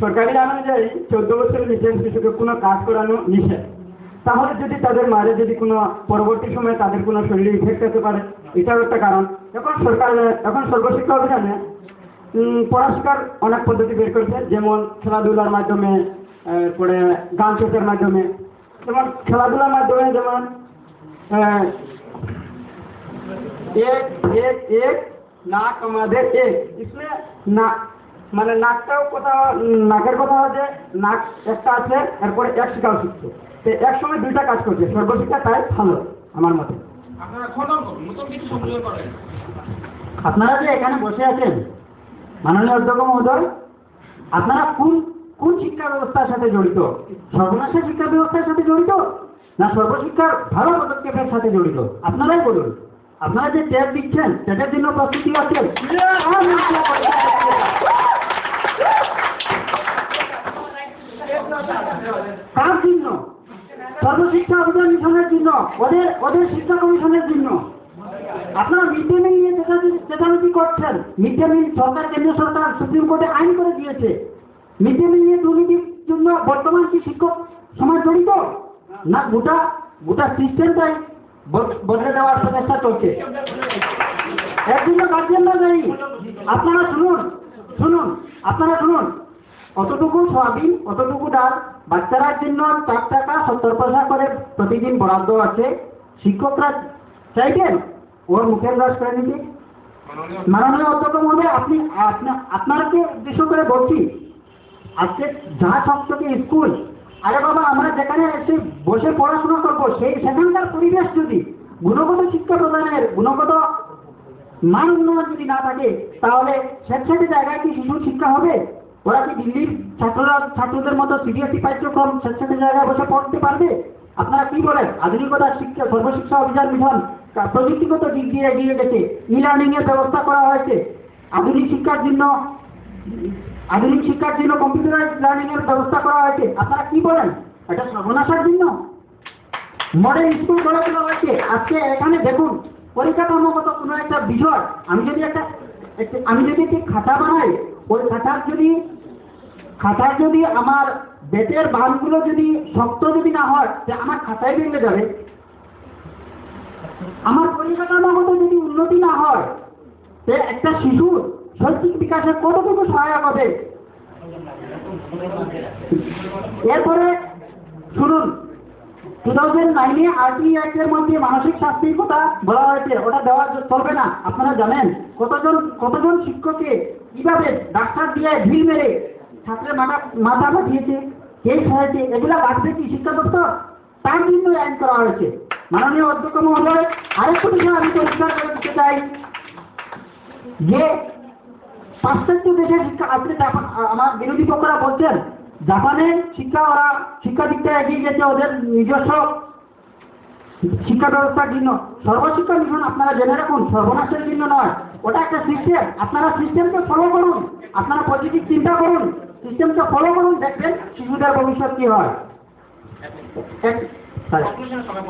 Speaker 1: সরকারি আইন অনুযায়ী 14 বছরের নিচের শিশুকে কোনো কাজ করানো নিষেধ। তাহলে যদি তাদের মারে যদি কোনো পরবর্তী সময়ে তাদের কোনো শরীরে ইফেক্ট হতে পারে, এটাও একটা কারণ। এখন সর্বশিক্ষা অভিযানে পড়াশোনার অনেক পদ্ধতি বের করেছে, যেমন খেলাধুলার মাধ্যমে, পরে গান চোখের মাধ্যমে। যেমন খেলাধুলার মাধ্যমে যেমন एक एक एक नाक আমাদের এক, इसमें না মানে নাকটাও কোথাও, নাকের কথা হচ্ছে নাক একটা আছে, এরপরে এক শিখাও শিখছে, তো এক সময় দুইটা কাজ করছে। সর্বশিক্ষা তাই ভালো আমার মতে। আপনারা যে এখানে বসে আছেন মাননীয় অধ্যক্ষ মহোদয়, আপনারা কোন শিক্ষা ব্যবস্থার সাথে জড়িত? সর্বনাশের শিক্ষা ব্যবস্থার সাথে জড়িত না সর্বশিক্ষার ভালো পদক্ষেপের সাথে জড়িত? আপনারাই বলুন। আপনারা যে টেট দিচ্ছেন, টেটের জন্য প্রস্তুতি আছেন? কার জন্য? সর্বশিক্ষা অভিযান মিশনের জন্য, ওদের শিক্ষা কমিশনের জন্য। আপনারা মিড ডে মিল নিয়ে চেঁচামেচি করছেন। মিড ডে মিল সরকার, কেন্দ্রীয় সরকার সুপ্রিম কোর্টে আইন করে দিয়েছে। মিড ডে মিল নিয়ে দুর্নীতির জন্য বর্তমান কি শিক্ষক সমাজ জড়িত না? গোটা সিস্টেমটাই বদলে দেওয়ার প্রচেষ্টা চলছে। এর জন্য গার্জিয়ানরা নেই। আপনারা শুনুন, আপনারা শুনুন, অতটুকু সয়াবিন, অতটুকু ডাল বাচ্চারার জন্য 4 টাকা 70 পয়সা করে প্রতিদিন বরাদ্দ আছে। শিক্ষকরা চাইবেন ওর মুখের রস করে নিতে? মাননীয় অধ্যক্ষ মহোদয়, আপনাকে উদ্দেশ্য করে বলছি, আজকে যা সবথেকে স্কুল, আরে বাবা, আমরা যেখানে এসে বসে পড়াশোনা করবো, সেখানকার পরিবেশ যদি গুণগত শিক্ষা প্রদানের, গুণগত মান উন্নয়ন যদি না থাকে, তাহলে স্বেচ্ছাসেবী জায়গায় কি শিশুর শিক্ষা হবে? ওরা কি দিল্লির ছাত্রদের মতো সিবিএসই পাঠ্যক্রম স্বেচ্ছাসেবী জায়গায় বসে পড়তে পারবে? আপনারা কি বলেন? আধুনিকতা শিক্ষা, সর্বশিক্ষা অভিযান মিশন প্রযুক্তিগত দিক দিয়ে এগিয়ে গেছে, ই লার্নিং এর ব্যবস্থা করা হয়েছে, আধুনিক শিক্ষার জন্য কম্পিউটারাইজ লার্নিং এর ব্যবস্থা করা হয়েছে। আপনারা কি বলেন? এটা সর্বনাশের জন্য মডেল স্কুল গড়ে তোলা হয়েছে। আজকে এখানে দেখুন, পরিকাঠামোগত কোনো একটা বিষয়, আমি যদি একটি খাতা বানাই, ওই খাতার যদি আমার বেতের বানগুলো যদি শক্ত যদি না হয়, আমার খাতায় ভেঙে যাবে। আমার পরিকাঠামোগত যদি উন্নতি না হয়, একটা শিশুর শৈক্ষিক বিকাশে কতটুকু সহায়ক হবে? এরপরে শুনুন, 2009-এ আরটি অ্যাক্টের মধ্যে মানসিক শাস্তির কথা বলা হয়েছে, ওটা দেওয়া চলবে না। আপনারা জানেন কতজন শিক্ষককে কিভাবে ডাক্তার দিয়ে ঢিল মেরে ছাত্রের মাথা ফাটিয়েছে, কেস হয়েছে, এগুলা বাড়বে কি শিক্ষা দপ্তর? তার জন্য আইন করা হয়েছে। মাননীয় অধ্যক্ষ মহোদয়, আরেকটু বিষয় আমি পরিষ্কার করে দিতে চাই যে পাশ্চাত্য দেশের শিক্ষা, আজকে আমার বিরোধী পক্ষরা বলছেন জাপানের শিক্ষা দিকটা এগিয়ে গেছে ওদের নিজস্ব শিক্ষা ব্যবস্থার জন্য। সর্বশিক্ষা মিশন আপনারা জেনে রাখুন, সর্বনাশের জন্য নয়, ওটা একটা সিস্টেম। আপনারা সিস্টেমকে ফলো করুন, আপনারা পজিটিভ চিন্তা করুন, সিস্টেমকে ফলো করুন, দেখবেন শিশুদের ভবিষ্যৎ কি হয়।
Speaker 2: সময়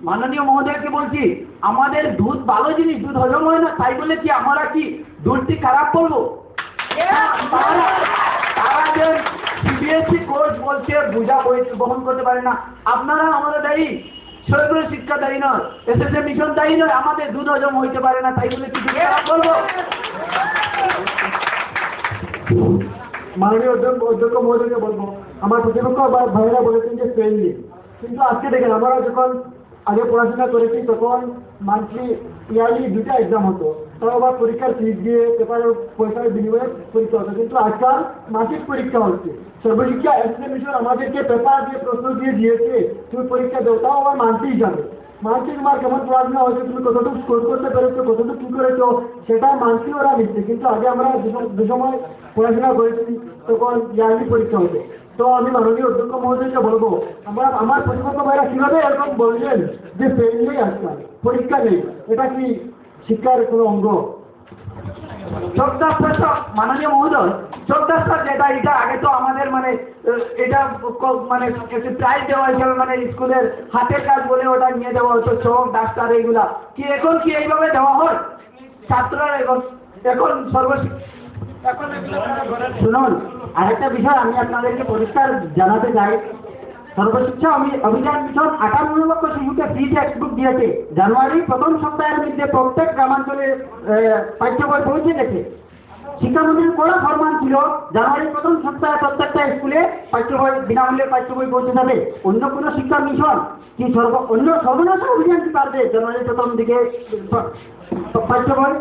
Speaker 1: মাননীয় মহোদয়কে বলছি, আমাদের দুধ ভালো জিনিস, দুধ হজম হয় না, তাই বলে কি আমরা কি দুধটি খারাপ করবো? তারা যে সিবিএসই কোর্স বলছে বোঝা বহন করতে পারে না, আপনারা আমাদের দায়ী, সরকারি শিক্ষা দায়ী নয়, এসএসএ মিশন দায়ী নয়, আমাদের দুধ হজম হইতে পারে না, তাই বলে কি দুধ খারাপ করবো?
Speaker 3: মাননীয় অধ্যক্ষ মহোদয়কে বলবো, আমার প্রতিপক্ষ বা ভাইয়েরা বলেছেন যে ফ্রেন্ডলি, কিন্তু আজকে দেখেন আমরা যখন আগে পড়াশোনা করেছি তখন মান্থলি ইয়ারলি 2টা এক্সাম হতো, তাও আবার পরীক্ষার ফিস দিয়ে পেপারের পয়সার বিনিময়ে পরীক্ষা হতো, কিন্তু আজকাল মাসিক পরীক্ষা হচ্ছে। সর্বশিক্ষা এসএসএ মিশন আমাদেরকে পেপার দিয়ে প্রশ্ন দিয়েছে, তুমি পরীক্ষা দাও, তাও আবার মানতেই যাবে। মানসিক তোমার কেমন পড়াশোনা হয়েছে, তুমি কতটুকু স্কোর করতে পেরেছো, কতটুকু কি করেছো, সেটা মানসিক ওরা নিচ্ছে। কিন্তু আগে আমরা যে সময় পড়াশোনা করেছি তখন ইয়ারলি পরীক্ষা হতো। তো আমি মাননীয় অধ্যক্ষ মহোদয়কে বলবো, আমার প্রতিপক্ষ ভাইরা কিভাবে এরকম বললেন যে ফেল নেই, আজকাল পরীক্ষা নেই, এটা কি শিক্ষার কোনো অঙ্গ?
Speaker 1: মাননীয় মহোদয়, চোদ্দাস্তার যেটা, এটা আগে তো আমাদের মানে এটা মানে প্রাইজ দেওয়া হিসাবে মানে স্কুলের হাতের কাজ বলে ওটা নিয়ে দেওয়া হতো, চক ডাক্তার এইগুলা কি এখন কি এইভাবে দেওয়া হয় ছাত্ররা? এখন শুনুন, আরেকটা বিষয় আমি আপনাদেরকে পরিষ্কার জানাতে চাই, সর্বশিক্ষা অভিযান মিশন 58 লক্ষ শিশুকে ফ্রি টেক্সট বুক দিয়েছে। জানুয়ারি প্রথম সপ্তাহের মধ্যে প্রত্যেক গ্রামাঞ্চলে পাঠ্য বই পৌঁছে গেছে। শিক্ষামন্ত্রীর কড়া ফরমান ছিল জানুয়ারি প্রথম সপ্তাহে প্রত্যেকটা স্কুলে পাঠ্য বই বিনামূল্যে পাঠ্য বই পৌঁছে যাবে। অন্য কোনো শিক্ষা মিশন কি অন্য সর্বনাশ অভিযান কি পারবে জানুয়ারি প্রথম দিকে পাঠ্য বই?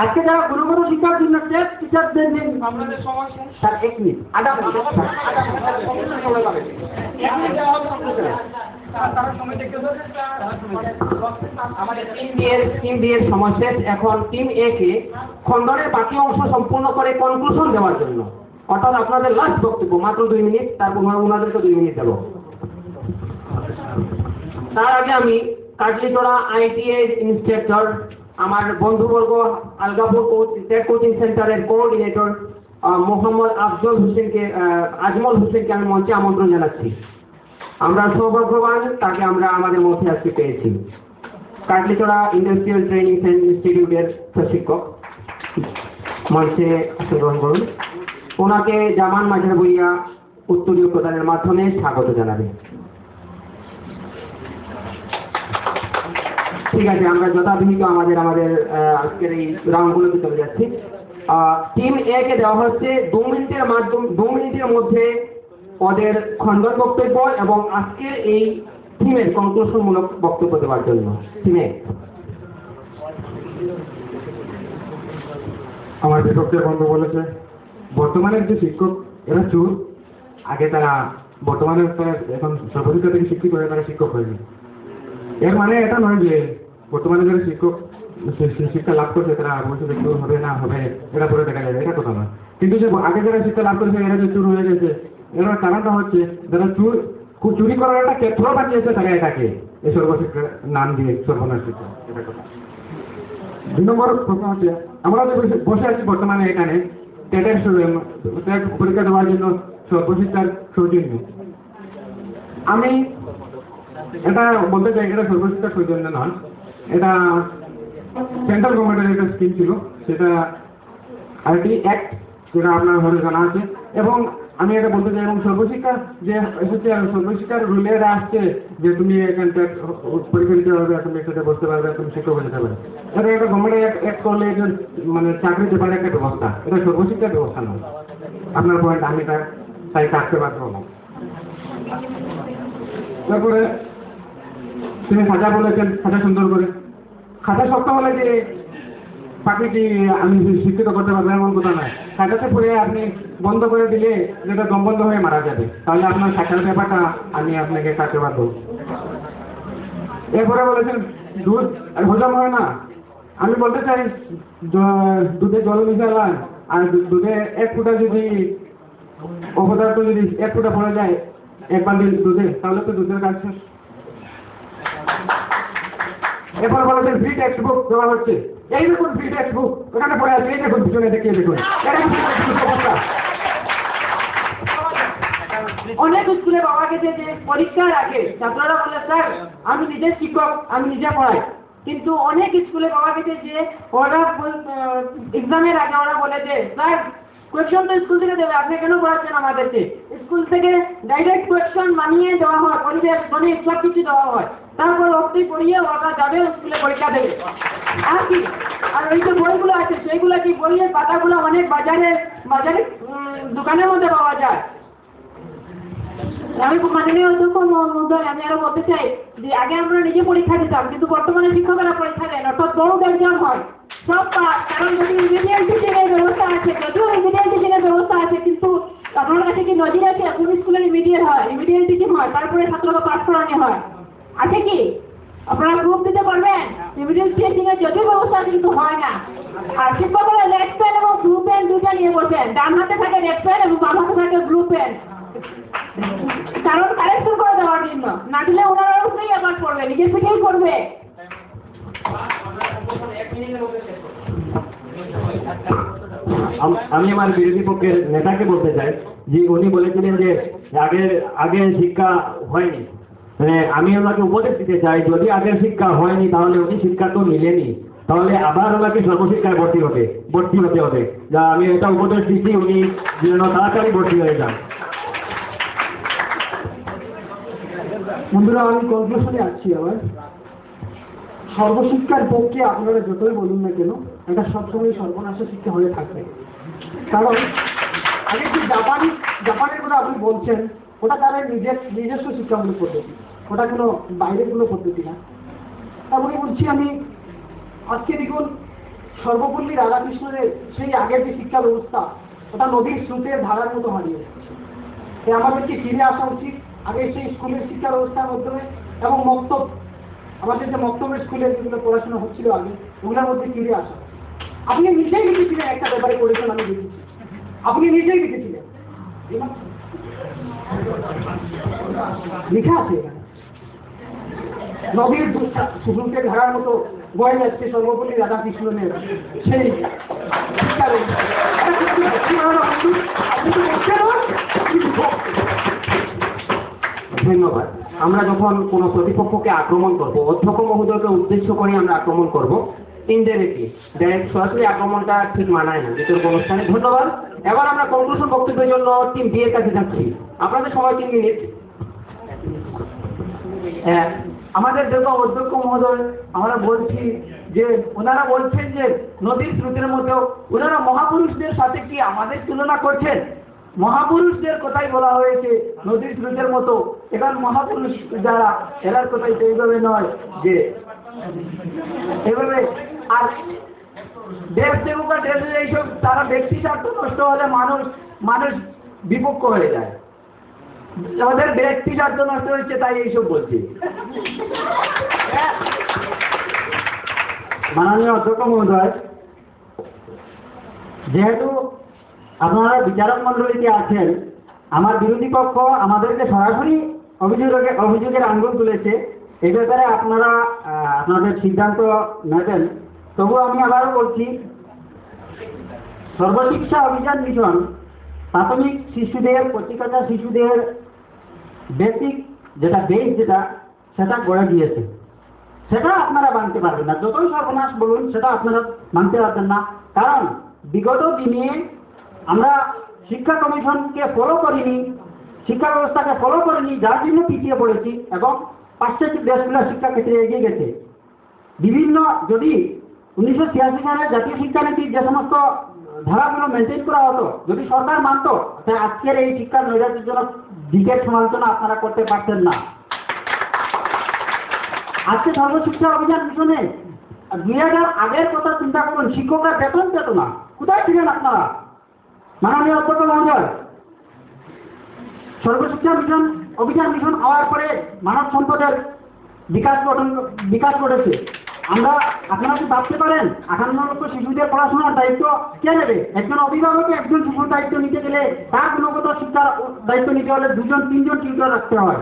Speaker 1: আজকে যারা গুণগত শিক্ষার জন্য টিচারদের দিন আমাদের সমস্যা স্যার 1 মিনিট
Speaker 2: আমাদের টিম বি এর সমস্যা। এখন টিম এ কে খণ্ডনের বাকি অংশ সম্পূর্ণ করে কনক্লুশন দেওয়ার জন্য, অর্থাৎ আপনাদের লাস্ট বক্তব্য মাত্র 2 মিনিট, তারপর ওনাদেরকে 2 মিনিট দেবো। তার আগে আমি কাটলিচড়া আইটিআই ইন্সট্রাক্টর আমার বন্ধুবর্গ আলগাপুর টেক কোচিং সেন্টারের কোঅর্ডিনেটর মোহাম্মদ আজমল হোসেনকে আমি মঞ্চে আমন্ত্রণ জানাচ্ছি। আমরা সৌভাগ্যবান, তাকে আমরা আমাদের মধ্যে আজকে পেয়েছি। কাটলিচড়া ইন্ডাস্ট্রিয়াল ট্রেনিং ইনস্টিটিউটের প্রশিক্ষক মঞ্চে গ্রহণ করুন। ওনাকে জামান মাঝার বইয়া উত্তরীয় প্রদানের মাধ্যমে স্বাগত জানাবে। ঠিক আছে, আমরা যথাবিহিত আমাদের আজকের এই রাউন্ডগুলোতে চলে যাচ্ছি। টিম এ কে দেওয়া হচ্ছে 2 মিনিটের মধ্যে ওদের খণ্ডন বক্তব্য এবং আজকের এই টিমের কনক্লুশনমূলক বক্তব্য দেওয়ার জন্য। টিমে
Speaker 3: আমার বিপক্ষের বন্ধু বলেছে বর্তমানের যে শিক্ষক এরা চোর, আগে তারা বর্তমানে এখন সর্বশিক্ষা থেকে শিক্ষিত হয়ে তারা শিক্ষক হয়নি। এর মানে এটা নয় যে বর্তমানে যারা শিক্ষক শিক্ষা লাভ করছে তারা ভবিষ্যতে চোর হবে না হবে এটা পরে দেখা যাবে, এটা কথা নয়। কিন্তু যে আগে যারা শিক্ষা লাভ করেছে এরা যে চোর হয়ে গেছে, এর কারণটা হচ্ছে যারা চুরি করার একটা ক্ষেত্র বানিয়েছে তারা এটাকে এই সর্বশিক্ষার নাম দিয়ে সর্বনাশ শিক্ষা, এটা কথা। 2 নম্বর প্রশ্ন হচ্ছে, আমরা যে বসে আছি বর্তমানে এখানে টেটের পরীক্ষা দেওয়ার জন্য সর্বশিক্ষার সৌজন্য, আমি এটা বলতে চাই এটা সর্বশিক্ষার সৌজন্য নয়, এটা সেন্ট্রাল গভর্নমেন্টের একটা স্কিম ছিল, সেটা আইটি অ্যাক্ট, যেটা আপনার ঘরে জানা আছে। এবং আমি এটা বলতে চাই, এবং সর্বশিক্ষা যে এসেছে সর্বশিক্ষার রুলে আসছে যে তুমি এখানটা পরীক্ষা দিতে পারবে, তুমি একসাথে বসতে পারবে, তুমি শিক্ষক হয়ে যেতে পারবে। এটা একটা গভর্নমেন্ট অ্যাক্ট করলে একজন মানে চাকরি দেবার একটা ব্যবস্থা, এটা সর্বশিক্ষার ব্যবস্থা নয়। আপনার পয়েন্ট আমি তাই কাটতে পারবো না। তারপরে তিনি খাজা বলেছেন, খাজা সুন্দর করে খাজা শক্ত বলে যে পাখিটি আমি শিক্ষিত করতে পারবো এমন কথা নয়। খাজাতে পড়ে আপনি বন্ধ করে দিলে যেটা দম বন্ধ হয়ে মারা যাবে, তাহলে আপনার শাখার ব্যাপারটা আমি আপনাকে কাটতে পারবো। এরপরে বলেছেন দুধ হজম হয় না, আমি বলতে চাই দুধে জল মিশালাম আর দুধে 1 ফুটা যদি অপদার্থ যদি 1 ফুটা পড়ে যায় 1 বালতি দুধে, তাহলে তো দুধের কাজ শেষ। এরপর বলেছেন ফ্রি টেক্সট বুক দেওয়া হচ্ছে, এই দেখুন ফ্রি টেক্সট বুক ওখানে পড়ে আছে, এই দেখুন পিছনে দেখিয়ে দেখুন, এটা কি অবস্থা?
Speaker 4: অনেক স্কুলে পাওয়া গেছে যে পরীক্ষার আগে ছাত্ররা বলে স্যার আমি নিজে শিক্ষক, আমি নিজে পড়াই, কিন্তু অনেক স্কুলে পাওয়া গেছে যে ওরা এক্সামের আগে ওরা বলে যে স্যার কোয়েশ্চন তো স্কুল থেকে দেবে, আপনি কেন পড়াচ্ছেন আমাদেরকে? স্কুল থেকে ডাইরেক্ট কোয়েশ্চন বানিয়ে দেওয়া হয়, পরিবেশ গণিত সব কিছু দেওয়া হয়, তারপর অবধি পড়িয়ে ওরা যাবে স্কুলে পরীক্ষা দেবে। আর কি, আর ওই যে বইগুলো আছে সেইগুলো কি বইয়ের পাতাগুলো অনেক বাজারে দোকানের মধ্যে পাওয়া যায়। আমি মাননীয় অধ্যক্ষ মহোদয়, আমি আরো বলতে চাই যে আগে আমরা নিজে পরীক্ষা দিতাম, কিন্তু বর্তমানে শিক্ষকেরা পরীক্ষা দেন, অর্থাৎ বড় এক্সাম হয় সব পাস। কারণ যদি রিমিডিয়াল টিচিংয়ের ব্যবস্থা আছে, যদিও রিমিডিয়াল টিচিংয়ের ব্যবস্থা আছে, কিন্তু আপনার কাছে কি নজির আছে? কোন স্কুলে রিমিডিয়াল টিচিং হয়, তারপরে ছাত্রকে পাস করানো হয়, আছে কি? আপনারা গ্রুপ দিতে পারবেন? রিমিডিয়াল টিচিং এর যদিও ব্যবস্থা আছে কিন্তু হয় না। আর শিক্ষকরা রেড পেন এবং ব্লু পেন দুটো নিয়ে বসেন, ডান হাতে থাকে রেড পেন এবং বাম হাতে থাকে ব্লু পেন, কারণ কারেকশন করে দেওয়ার জন্য। না দিলে ওনারা উপরেই আবার পড়বে, নিজের থেকেই পড়বে।
Speaker 5: আমি আমার বিরোধী পক্ষের নেতাকে বলতে চাই যে উনি বলেছিলেন যে আগে শিক্ষা হয়নি, মানে আমি ওনাকে উপদেশ দিতে চাই যদি আগের শিক্ষা হয়নি তাহলে উনি শিক্ষা তো মিলেনি, তাহলে আবার ওনাকে সর্বশিক্ষায় ভর্তি হতে হবে। যা আমি এটা উপদেশ দিচ্ছি, উনি যেন তাড়াতাড়ি ভর্তি হয়ে যান।
Speaker 1: বন্ধুরা, আমি কনক্লুশনে আসছি আবার। সর্বশিক্ষার পক্ষে আপনারা যতই বলুন না কেন, এটা সবসময় সর্বনাশা শিক্ষা হয়ে থাকবে। কারণ আগে যে জাপানের কথা আপনি বলছেন, ওটা তাদের নিজস্ব শিক্ষামূলক পদ্ধতি, ওটা কোনো বাইরের কোনো পদ্ধতি না। তারপরে বলছি আমি, আজকে দেখুন সর্বপল্লী রাধাকৃষ্ণের সেই আগের যে শিক্ষা ব্যবস্থা, ওটা নদীর স্রোতের ধারার মতো হারিয়ে যাচ্ছে। তাই আমাদেরকে ফিরে আসা উচিত আগে সেই স্কুলের শিক্ষা ব্যবস্থার মাধ্যমে, এবং আমাদের যে মক্তবের স্কুলে যেগুলো পড়াশোনা হচ্ছিল আগে, ওগুলোর মধ্যে ফিরে আসা। আপনি নিজেই লিখেছিলেন একটা ব্যাপারে করেছেন, আমি দেখেছি, আপনি নিজেই লিখেছিলেন, লেখা আছে এখানে, নদীর স্রোতের ধারার মতো বয়ে যাচ্ছে সর্বপল্লী রাধাকৃষ্ণনের সেই শিক্ষা ব্যবস্থা।
Speaker 2: ধন্যবাদ। আমরা যখন কোনো প্রতিপক্ষকে আক্রমণ করব, অধ্যক্ষ মহোদয়কে উদ্দেশ্য করে আমরা আক্রমণ করব, ইনডাইরেক্টলি, ডাইরেক্ট সরাসরি আক্রমণটা ঠিক মানায় না বিতর্ক অনুষ্ঠানে। ধন্যবাদ। এবার আমরা কনক্লুশন বক্তব্যের জন্য টিম বি এর কাছে যাচ্ছি। আপনাদের সময় 3 মিনিট।
Speaker 1: আমাদের যত অধ্যক্ষ মহোদয়, আমরা বলছি যে ওনারা বলছেন যে নদীর স্রোতের মতো, ওনারা মহাপুরুষদের সাথে কি আমাদের তুলনা করছেন? মহাপুরুষদের কথাই বলা হয়েছে নদীর স্রোতের মতো। এখন মহাপুরুষ যারা, এরার কথাই তো এইভাবে নয় যে এভাবে। আর দেশ দেবুকা দেশে এইসব তারা ব্যক্তি স্বার্থ নষ্ট হলে মানুষ বিপক্ষ হয়ে যায়। আমাদের ব্যক্তি স্বার্থ নষ্ট হয়েছে, তাই এইসব বলছি।
Speaker 5: মাননীয় অধ্যক্ষ মহোদয়, যেহেতু আপনারা বিচারক মন্ডলীতে আছেন, আমার বিরোধী পক্ষ আমাদেরকে সরাসরি অভিযোগের আঙ্গুল তুলেছে, এই ব্যাপারে আপনারা আপনাদের সিদ্ধান্ত নেবেন। তবু আমি আবারও বলছি, সর্বশিক্ষা অভিযান মিশন প্রাথমিক শিশুদের, প্রতিকতা শিশুদের বেসিক যেটা বেস সেটা গড়ে দিয়েছে, সেটা আপনারা মানতে পারবেন না। যতই সর্বনাশ বলুন, সেটা আপনারা মানতে পারবেন না। কারণ বিগত দিনে আমরা শিক্ষা কমিশনকে ফলো করিনি, শিক্ষা ব্যবস্থাকে ফলো করিনি, যার জন্য পিছিয়ে পড়েছি এবং পাশ্চাত্য দেশগুলো শিক্ষা ক্ষেত্রে এগিয়ে গেছে। বিভিন্ন, যদি 1986 সালে জাতীয় শিক্ষানীতির যে সমস্ত ধারাগুলো মেনটেন করা হতো, যদি সরকার মানত, তাই আজকের এই শিক্ষার নৈরাজ্যজনক দিকের সমালোচনা আপনারা করতে পারতেন না। আজকে সর্বশিক্ষা অভিযান মিশনে 2000 আগের কথা চিন্তা করুন, শিক্ষকরা বেতন পেত না, কোথায় ছিলেন আপনারা? মাননীয় অধ্যক্ষ মহোদয়, সর্বশিক্ষা অভিযান মিশন হওয়ার পরে মানব সম্পদের বিকাশ ঘটেছে। আপনারা কি ভাবতে পারেন 58 লক্ষ শিশুদের পড়াশোনার দায়িত্ব কে নেবে? একজন অভিভাবক একজন শিশুর দায়িত্ব নিতে গেলে তার গুণগত শিক্ষার দায়িত্ব নিতে হলে 2-3জন টিউটর রাখতে হয়।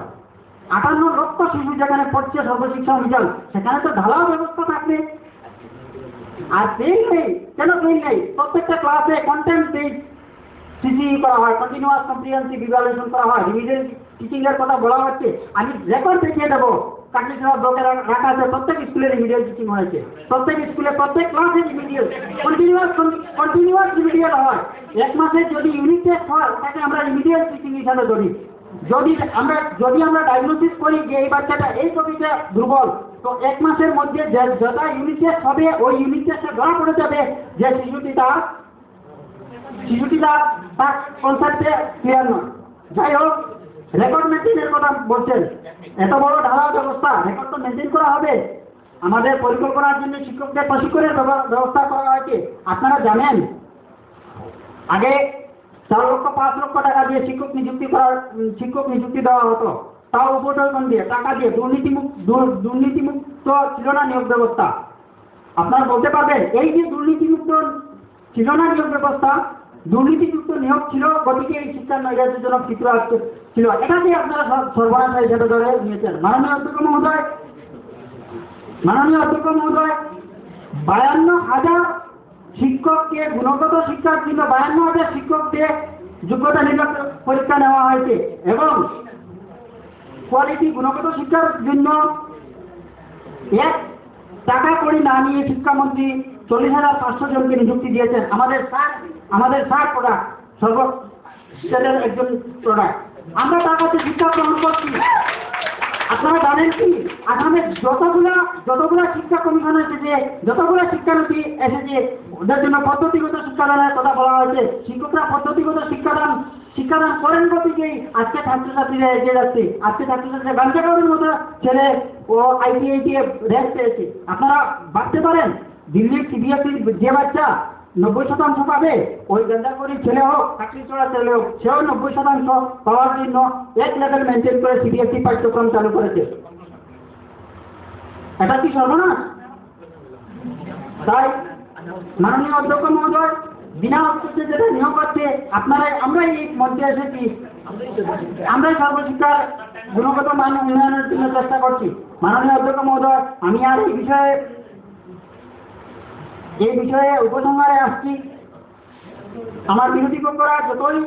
Speaker 5: 58 লক্ষ শিশু যেখানে পড়ছে সর্বশিক্ষা অভিযান, সেখানে তো ঢালাও ব্যবস্থা থাকবে। আর পেইল নেই, কেন পেইল নেই? প্রত্যেকটা ক্লাসে কন্টেন্ট পেজ সিসি করা হয়, কন্টিনিউয়াস কম্প্রিহেন্সিভ ইভ্যালুয়েশন করা হয়, রিমিডিয়াল টিচিং এর কথা বলা হচ্ছে। আমি রেকর্ড দেখিয়ে দেবো, কাটলিসহ ব্লকে রাখা আছে, প্রত্যেক স্কুলে রিমিডিয়াল টিচিং হয়েছে, প্রত্যেক স্কুলে প্রত্যেক ক্লাসে রিমিডিয়াল, কন্টিনিউয়াস রিমিডিয়াল হয়। এক মাসের যদি ইউনিট টেস্ট হয় তাকে আমরা রিমিডিয়াল টিচিং হিসাবে ধরি। যদি আমরা ডায়াগনোসিস করি যে এই বাচ্চাটা এই টপিকে দুর্বল, তো এক মাসের মধ্যে যতটা ইউনিট টেস্ট হবে ওই ইউনিট টেস্টে ধরা পড়ে যাবে যে শিশুটিটা তার কনসেপ্টে ক্লিয়ার নয়। যাই হোক, রেকর্ড মেনটেনের কথা বলছেন, এত বড় ঢালাও ব্যবস্থা, রেকর্ড তো মেনটেন করা হবে। আমাদের পরিকল্পনার জন্য শিক্ষকদের প্রশিক্ষণের ব্যবস্থা করা হয়েছে। আপনারা জানেন আগে 4 লক্ষ 5 লক্ষ টাকা দিয়ে শিক্ষক নিযুক্তি দেওয়া হতো, তাও উপযোজন দিয়ে, টাকা দিয়ে, দুর্নীতিমুক্ত ছিল না নিয়োগ ব্যবস্থা। আপনারা বলতে পারবেন এই যে দুর্নীতিমুক্ত ছিল না নিয়োগ ব্যবস্থা, দুর্নীতিযুক্ত নিয়োগ ছিল, গতিকে এই শিক্ষার নৈরাজ্যজনক চিত্র ছিল, এটাকে আপনারা সর্বনাশ হিসেবে ধরে নিয়েছেন। মাননীয় অধ্যক্ষ মহোদয় 52,000 শিক্ষককে গুণগত শিক্ষার জন্য 52,000 শিক্ষককে যোগ্যতা নির্বাচন পরীক্ষা নেওয়া হয়েছে এবং কোয়ালিটি গুণগত শিক্ষার জন্য 1 টাকা করে না নিয়ে শিক্ষামন্ত্রী 40,500 জনকে নিযুক্তি দিয়েছেন। আমাদের স্যার প্রোডাক্ট, সর্বস্তরের একজন প্রোডাক্ট, আমরা তার কাছে শিক্ষা গ্রহণ করছি। আপনারা জানেন কি, আসামে যতগুলা শিক্ষা কমিশন এসেছে, যতগুলা শিক্ষানীতি এসেছে, ওদের জন্য পদ্ধতিগত শিক্ষাদানের কথা বলা হয়েছে। শিক্ষকরা পদ্ধতিগত শিক্ষাদান করেন গতিকেই আজকে ছাত্রছাত্রীরা এগিয়ে যাচ্ছে। আজকে ছাত্রছাত্রীরা গান্ধীনগরের মতো ছেলে ও ITIT র্যাঙ্ক পেয়েছে। আপনারা ভাবতে পারেন দিল্লির CBSE যে বাচ্চা 90% পাবে, ওই গান্ধীনগরের ছেলে হোক, কাটলিছড়া ছেলে হোক, সেও 90% পাওয়ার জন্য এক লেভেল মেনটেন করে CBSE পাঠ্যক্রম চালু করেছে। এটা কি সর্বনাশ? তাই মাননীয় অধ্যক্ষ মহোদয় বিনা অর্থে যেটা নিয়োগ করছে, আমরা এই মঞ্চে এসেছি, আমরাই সর্বশিক্ষার গুণগত মান উন্নয়নের জন্য চেষ্টা করছি। মাননীয় অধ্যক্ষ মহোদয়, আমি আর এই বিষয়ে উপসংহারে আসছি। আমার বিরোধী পক্ষরা যতই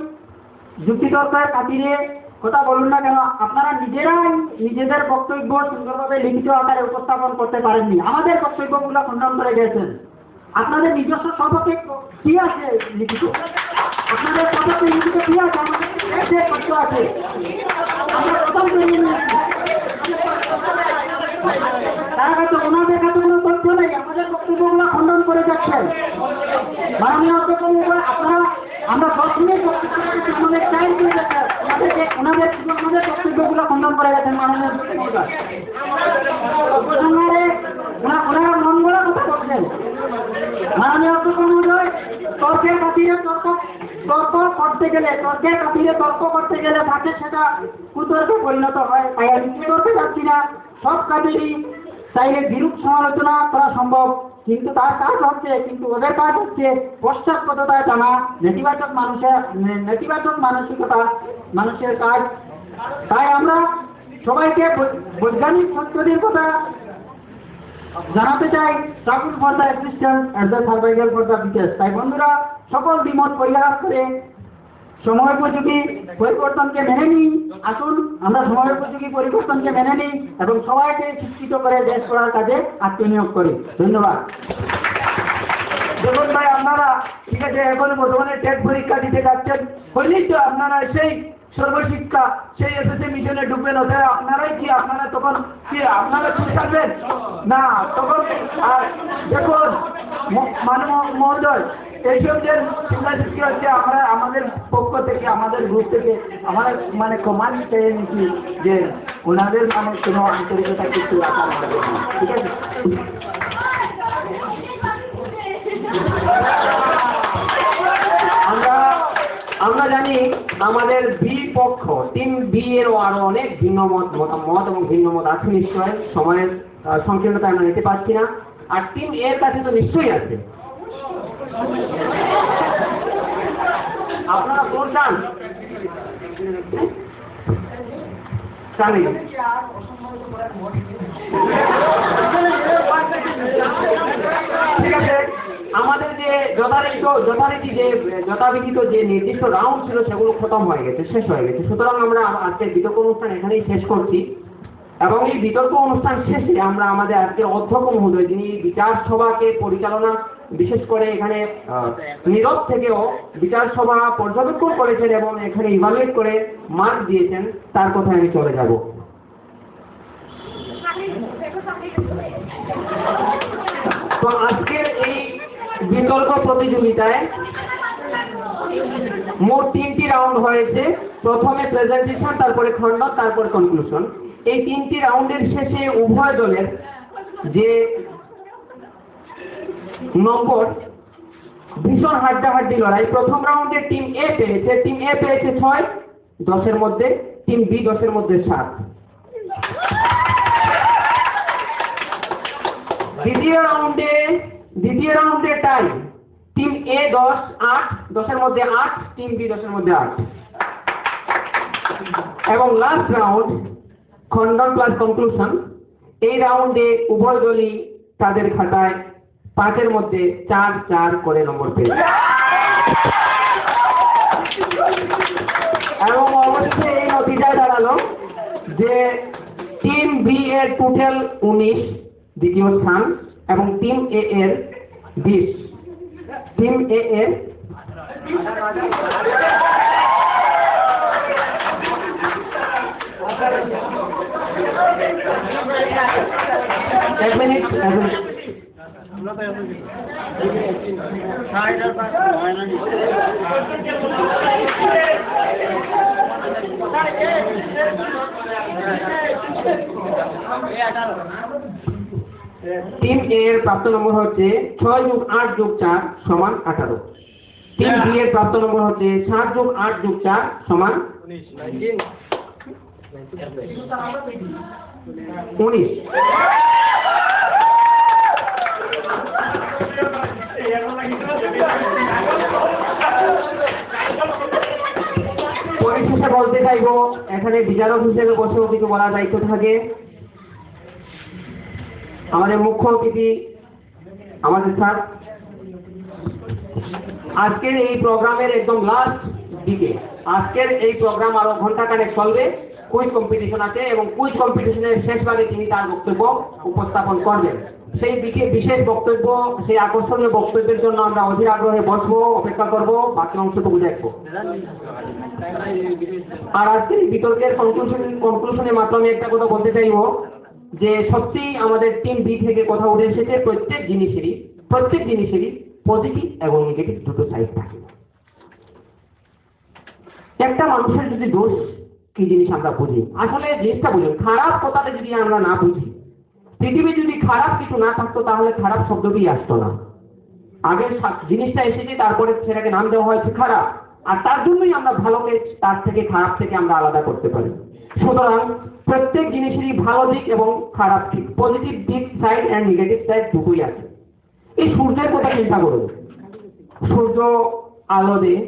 Speaker 5: যুক্তিতর্কের খাতিরে কথা বলুন না কেন, আপনারা নিজেরাই নিজেদের বক্তব্য সুন্দরভাবে লিখিত আকারে উপস্থাপন করতে পারেননি। আমাদের বক্তব্যগুলো খণ্ডন করে গেছেন। আপনাদের নিজস্ব সপক্ষে কি আছে লিখিত? আপনাদের সপক্ষে লিখিত কি আছে? আমাদের তথ্য আছে, আমরা প্রথম তার কাছে ওনাদের কাছে কোনো তথ্য নেই, আমাদের বক্তব্যগুলো খণ্ডন করে যাচ্ছেন। মাননীয় অধ্যক্ষ মহোদয়, আমরা 10 মিনিট আমাদের টাইম দিয়ে যাচ্ছেন, ওনাদের বক্তব্যগুলো খণ্ডন করে গেছেন। মাননীয় অধ্যক্ষ মহোদয় উপসংহারে ওনারা মন গড়া কথা বলছেন। মাননীয় অধ্যক্ষ মহোদয়, তর্কের খাতিরে তর্ক করতে গেলে তাকে সেটা কুতর্কে পরিণত হয়। তাই আমি কুতর্কে যাচ্ছি না, সব কাজেরই চাইলে বিরূপ সমালোচনা করা সম্ভব, কিন্তু ওদের কাজ হচ্ছে পশ্চাৎপদতায় টানা, নেতিবাচক মানসিকতা মানুষের কাজ। তাই আমরা সবাইকে বৈজ্ঞানিক সত্যদের কথা জানাতে চাই, struggle for the existence and the survival for the fittest. তাই বন্ধুরা, সকল দ্বিমত পরিহার করে সময়োপযোগী পরিবর্তনকে মেনে নিই। আসুন আমরা সময়োপযোগী পরিবর্তনকে মেনে নিই এবং সবাইকে শিক্ষিত করে দেশ গড়ার কাজে আত্মনিয়োগ করি। ধন্যবাদ।
Speaker 2: দেখুন ভাই, আপনারা ঠিক আছে, এখন বর্তমানে টেট পরীক্ষা দিতে যাচ্ছেন, হলেই তো আপনারা সেই সর্বশিক্ষা, সেই SSC মিশনে ঢুকবেন। অতএব আপনারা তখন চুপ থাকবেন না, তখন আর দেখুন মাননীয় মহোদয়, এইসব যে শিক্ষা সৃষ্টি হচ্ছে, আমরা আমাদের পক্ষ থেকে, আমাদের গ্রুপ থেকে আমরা ক্ষমা চেয়ে নিচ্ছি যে ওনাদের কোনো আন্তরিকতা কিছু রাখা হবে না। ঠিক আছে? আমরা জানি আমাদের টিম বি এরও আরো অনেক মতামত এবং ভিন্ন মত আছে নিশ্চয়। সময়ের সংকীর্ণতা আমরা নিতে পারছি না। আর টিম এর কাছে তো নিশ্চয়ই আছে। আপনারা কোন চান? ঠিক আছে, আমাদের যে যথাবিহিত যে নির্দিষ্ট রাউন্ড ছিল সেগুলো খতম হয়ে গেছে, শেষ হয়ে গেছে। সুতরাং আমরা আজকের বিতর্ক অনুষ্ঠান এখানেই শেষ করছি এবং এই বিতর্ক অনুষ্ঠান শেষে আমরা আমাদের আজকের অধ্যক্ষ মহোদয়, যিনি বিচার সভাকে পরিচালনা বিশেষ করে এখানে নীরব থেকেও বিচার সভা পর্যবেক্ষণ করেছেন এবং এখানে ইভালুয়েট করে মার্ক দিয়েছেন, তার কথায় আমি চলে যাব। তো আজকের এই বিতর্ক প্রতিযোগিতায় মোট 3টি রাউন্ড হয়েছে। প্রথমে প্রেজেন্টেশন, তারপরে খণ্ডন, তারপরে কনক্লুশন। এই 3টি রাউন্ডের শেষে উভয় দলের যে নম্বর ভীষণ হাড্ডাহাড্ডি লড়াই। প্রথম রাউন্ডে টিম এ পেয়েছে 6, 10-এর মধ্যে, টিম বি 10-এর মধ্যে 7। দ্বিতীয় রাউন্ডে টাই, টিম এ 10, 8, 10-এর মধ্যে 8, টিম বি 10-এর মধ্যে 8। এবং লাস্ট রাউন্ড খণ্ডন প্লাস কনক্লুশন। এই রাউন্ডে উভয় দলই তাদের খাতায় 5-এর মধ্যে 4 করে নম্বর পেয়েছে। এবং অবশ্যই এই নতিজায় দাঁড়ালো যে টিম বি এর টোটাল 19 দ্বিতীয় স্থান এবং টিম এ এর 20। টিম এ এর এক মিনিট। টিম এ এর প্রাপ্ত নম্বর হচ্ছে 6+8+4 = 18। টিম বি এর প্রাপ্ত নম্বর হচ্ছে 7+8+4 = 19। পরিশেষে বলতে চাইবো, এখানে বিচারক হিসেবে বসেও কিছু বলার দায়িত্ব থাকে। আমাদের মুখ্য অতিথি আমাদের স্যার আজকের এই প্রোগ্রামের একদম লাস্ট দিকে, আজকের এই প্রোগ্রাম আরো ঘন্টাখানেক চলবে। কুইজ কম্পিটিশন আছে এবং কুইজ কম্পিটিশনের শেষ ভাগে তিনি তার বক্তব্য উপস্থাপন করবেন। সেই দিকে বিশেষ বক্তব্য, সেই আকর্ষণীয় বক্তব্যের জন্য আমরা অধীর আগ্রহে বসবো, অপেক্ষা করব, বাকি অংশটুকু দেখবো। আর আজকে বিতর্কের কনক্লুশনের মাধ্যমে একটা কথা বলতে চাইবো যে সত্যিই আমাদের টিম বি থেকে কথা উঠে এসেছে, প্রত্যেক জিনিসেরই পজিটিভ এবং নেগেটিভ দুটো সাইড থাকে। একটা মানুষের যদি দোষ কি জিনিস আমরা বুঝি, আসলে জিনিসটা বুঝি, খারাপ কথাটা যদি আমরা না বুঝি, পৃথিবী যদি খারাপ কিছু না থাকতো তাহলে খারাপ শব্দটি আসতো না। আগে জিনিসটা এসেছে, তারপরে সেটাকে নাম দেওয়া হয়েছে খারাপ, আর তার জন্যই আমরা ভালোকে তার থেকে, খারাপ থেকে আমরা আলাদা করতে পারি। সুতরাং প্রত্যেক জিনিসেরই ভালো দিক এবং খারাপ দিক, পজিটিভ দিক সাইড অ্যান্ড নেগেটিভ সাইড দুটোই আছে। এই সূর্যের কথা চিন্তা করুন, সূর্য আলো দেয়,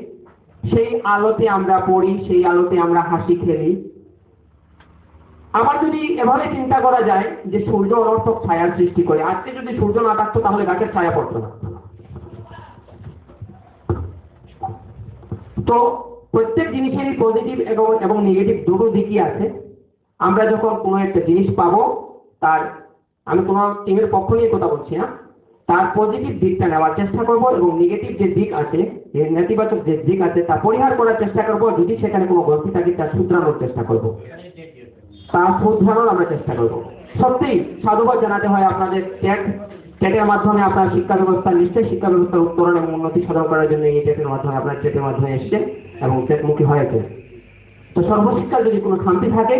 Speaker 2: সেই আলোতে আমরা পড়ি, সেই আলোতে আমরা হাসি খেলি। আবার যদি এভাবে চিন্তা করা যায় যে সূর্য অনর্থক ছায়ার সৃষ্টি করে, আজকে যদি সূর্য না থাকতো তাহলে গাছের ছায়া পড়তো না। তো প্রত্যেক জিনিসেরই পজিটিভ এবং নেগেটিভ দুটো দিকই আছে। আমরা যখন কোনো একটা জিনিস পাবো, তার, আমি কোনো টিমের পক্ষ নিয়ে কথা বলছি না, তার পজিটিভ দিকটা নেওয়ার চেষ্টা করব এবং নেগেটিভ যে দিক আছে, নেতিবাচক যে দিক আছে তা পরিহার করার চেষ্টা করব। যদি সেখানে কোনো গলতি থাকে তা শুধরানোর চেষ্টা করব, আমরা চেষ্টা করব। সত্যিই সাধুবাদ জানাতে হয় আপনাদের টেটের মাধ্যমে আপনার শিক্ষা ব্যবস্থা, নিশ্চয়ই শিক্ষা ব্যবস্থার উত্তরণ এবং উন্নতি সাধন করার জন্য এই টেটের মাধ্যমে, আপনার টেটের মাধ্যমে এসছে এবং টেটমুখী হয়েছে। তো সর্বশিক্ষার যদি কোনো খামতি থাকে,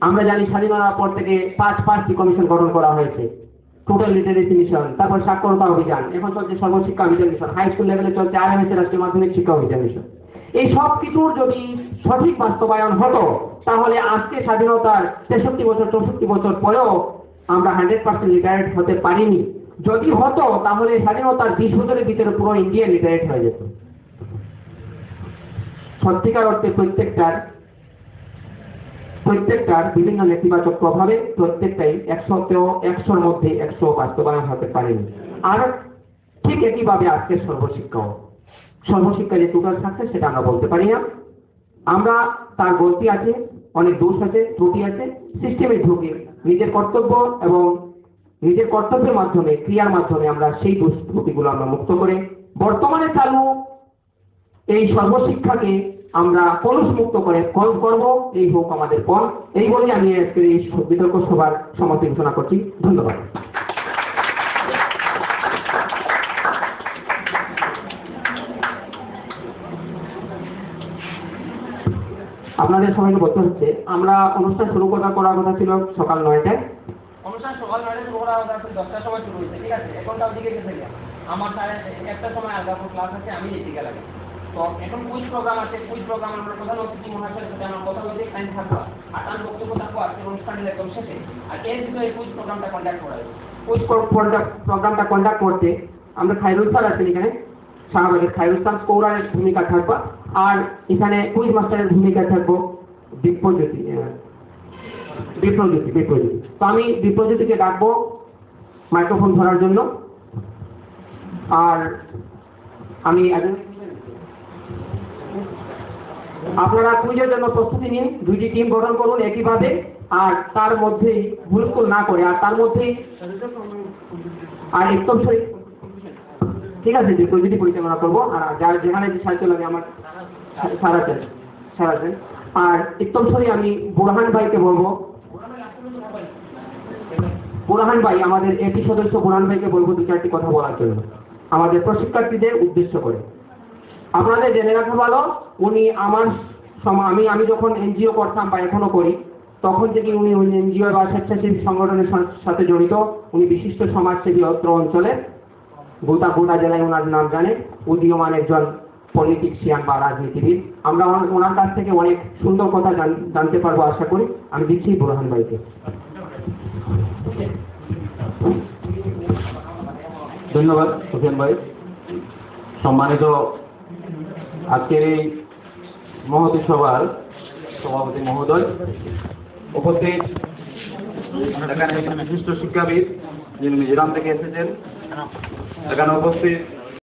Speaker 2: আমরা জানি স্বাধীনতার পর থেকে 5টি কমিশন গঠন করা হয়েছে। টোটাল লিটারেসি মিশন, তারপর সাক্ষরতা অভিযান, এখন চলছে Sarva Shiksha Abhiyan mission, high school লেভেলে চলছে RMS রাষ্ট্রীয় মাধ্যমিক শিক্ষা অভিযান মিশন। এই সব কিছুর যদি সঠিক বাস্তবায়ন হতো তাহলে আজকে স্বাধীনতার 63 বছর 64 বছর পরেও আমরা 100% লিটারেট হতে পারিনি। যদি হতো তাহলে স্বাধীনতার 20 বছরের ভিতরে পুরো ইন্ডিয়া লিটারেট হয়ে যেত। সত্যিকার অর্থে প্রত্যেকটার বিভিন্ন নেতিবাচক প্রভাবে প্রত্যেকটাই 100-র মধ্যে 100 বাস্তবায়ন হতে পারেনি। আর ঠিক ঠিক একইভাবে আজকে সর্বশিক্ষা যে টোটাল সাকসেস সেটা আমরা বলতে পারি না। আমরা তার গলতি আছে, অনেক দোষ আছে, ত্রুটি আছে, সিস্টেমে ঢুকে নিজের কর্তব্য এবং নিজের কর্তব্যের মাধ্যমে, ক্রিয়ার মাধ্যমে আমরা সেই দোষ ত্রুটিগুলো আমরা মুক্ত করে বর্তমানে চালু এই সর্বশিক্ষাকে আমরা কলুষ মুক্ত করে কল করব, এই হোক আমাদের পণ। এই বলে আমি আজকের এই বিতর্ক সভার সমাপ্তি ঘোষণা করছি। ধন্যবাদ। আপনাদের সবাইকে বলতে হচ্ছে, আমরা অনুষ্ঠান শুরু করার কথা ছিল সকাল 9টায়। অনুষ্ঠান সকাল 9টায় শুরু করা কথা ছিল, 10টার সময় শুরু হয়েছে, ঠিক আছে? এখনটার দিকে গেছে আমার একটা সময় আলাদা ক্লাস আছে, আমি এদিকে লাগে। তো এখন কুইজ প্রোগ্রাম আছে, কুইজ প্রোগ্রাম আমরা প্রধান অতিথি মহাশয়ের সাথে আমরা কথা বলতে টাইম থাকবো, আর তার বক্তব্য থাকবো আজকের অনুষ্ঠানের একদম শেষে। আর এর ভিতরে কুইজ প্রোগ্রামটা কন্ডাক্ট করা হবে। কুইজ প্রোগ্রামটা কন্ডাক্ট করতে আমরা খায়রুল স্যার আছেন এখানে, শাহবাগের খায়রুল স্যার কৌরানের ভূমিকা থাকবা, আর এখানে কুইজ মাস্টারের ভূমিকা থাকবো বিপ্রজ্যোতি। তো আমি বিপ্রজ্যোতিকে ডাকবো মাইক্রোফোন ধরার জন্য। আর আমি আপনারা কুইজের জন্য প্রস্তুতি নিন, 2টি টিম গঠন করুন একইভাবে, আর তার মধ্যেই ভুলকুল না করে, আর তার মধ্যেই আর একদম ঠিক আছে বিপ্রজ্যোতি পরিচালনা করবো। আর যার যেখানে যে সাহায্য লাগে আমার সারাছেন। আর একদম আমি বুরহান ভাইকে বলবো, বুরহান ভাই আমাদের এপি সদস্য বুরহান ভাইকে বলবো 2-4টি কথা বলার জন্য আমাদের প্রশিক্ষার্থীদের উদ্দেশ্য করে। আপনাদের জেনে রাখা ভালো, উনি আমি যখন এনজিও করতাম বা এখনো করি, তখন থেকে উনি এনজিও বা স্বেচ্ছাসেবী সংগঠনের সাথে জড়িত। উনি বিশিষ্ট সমাজসেবী অত্র অঞ্চলে, গোটা জেলায় ওনার নাম জানে, উদীয়মান একজন পলিটিক্সিয়ান বা রাজনীতিবিদ। আমরা ওনার কাছ থেকে অনেক সুন্দর কথা জানতে পারবো আশা করি। আমি দিচ্ছি বুরহান ভাইকে।
Speaker 6: ধন্যবাদ হোসেন ভাই। সম্মানিত আজকের এই মহতী সভার সভাপতি মহোদয়, উপস্থিত এখানে বিশিষ্ট শিক্ষাবিদ যিনি মিজোরাম থেকে এসেছেন, এখানে উপস্থিত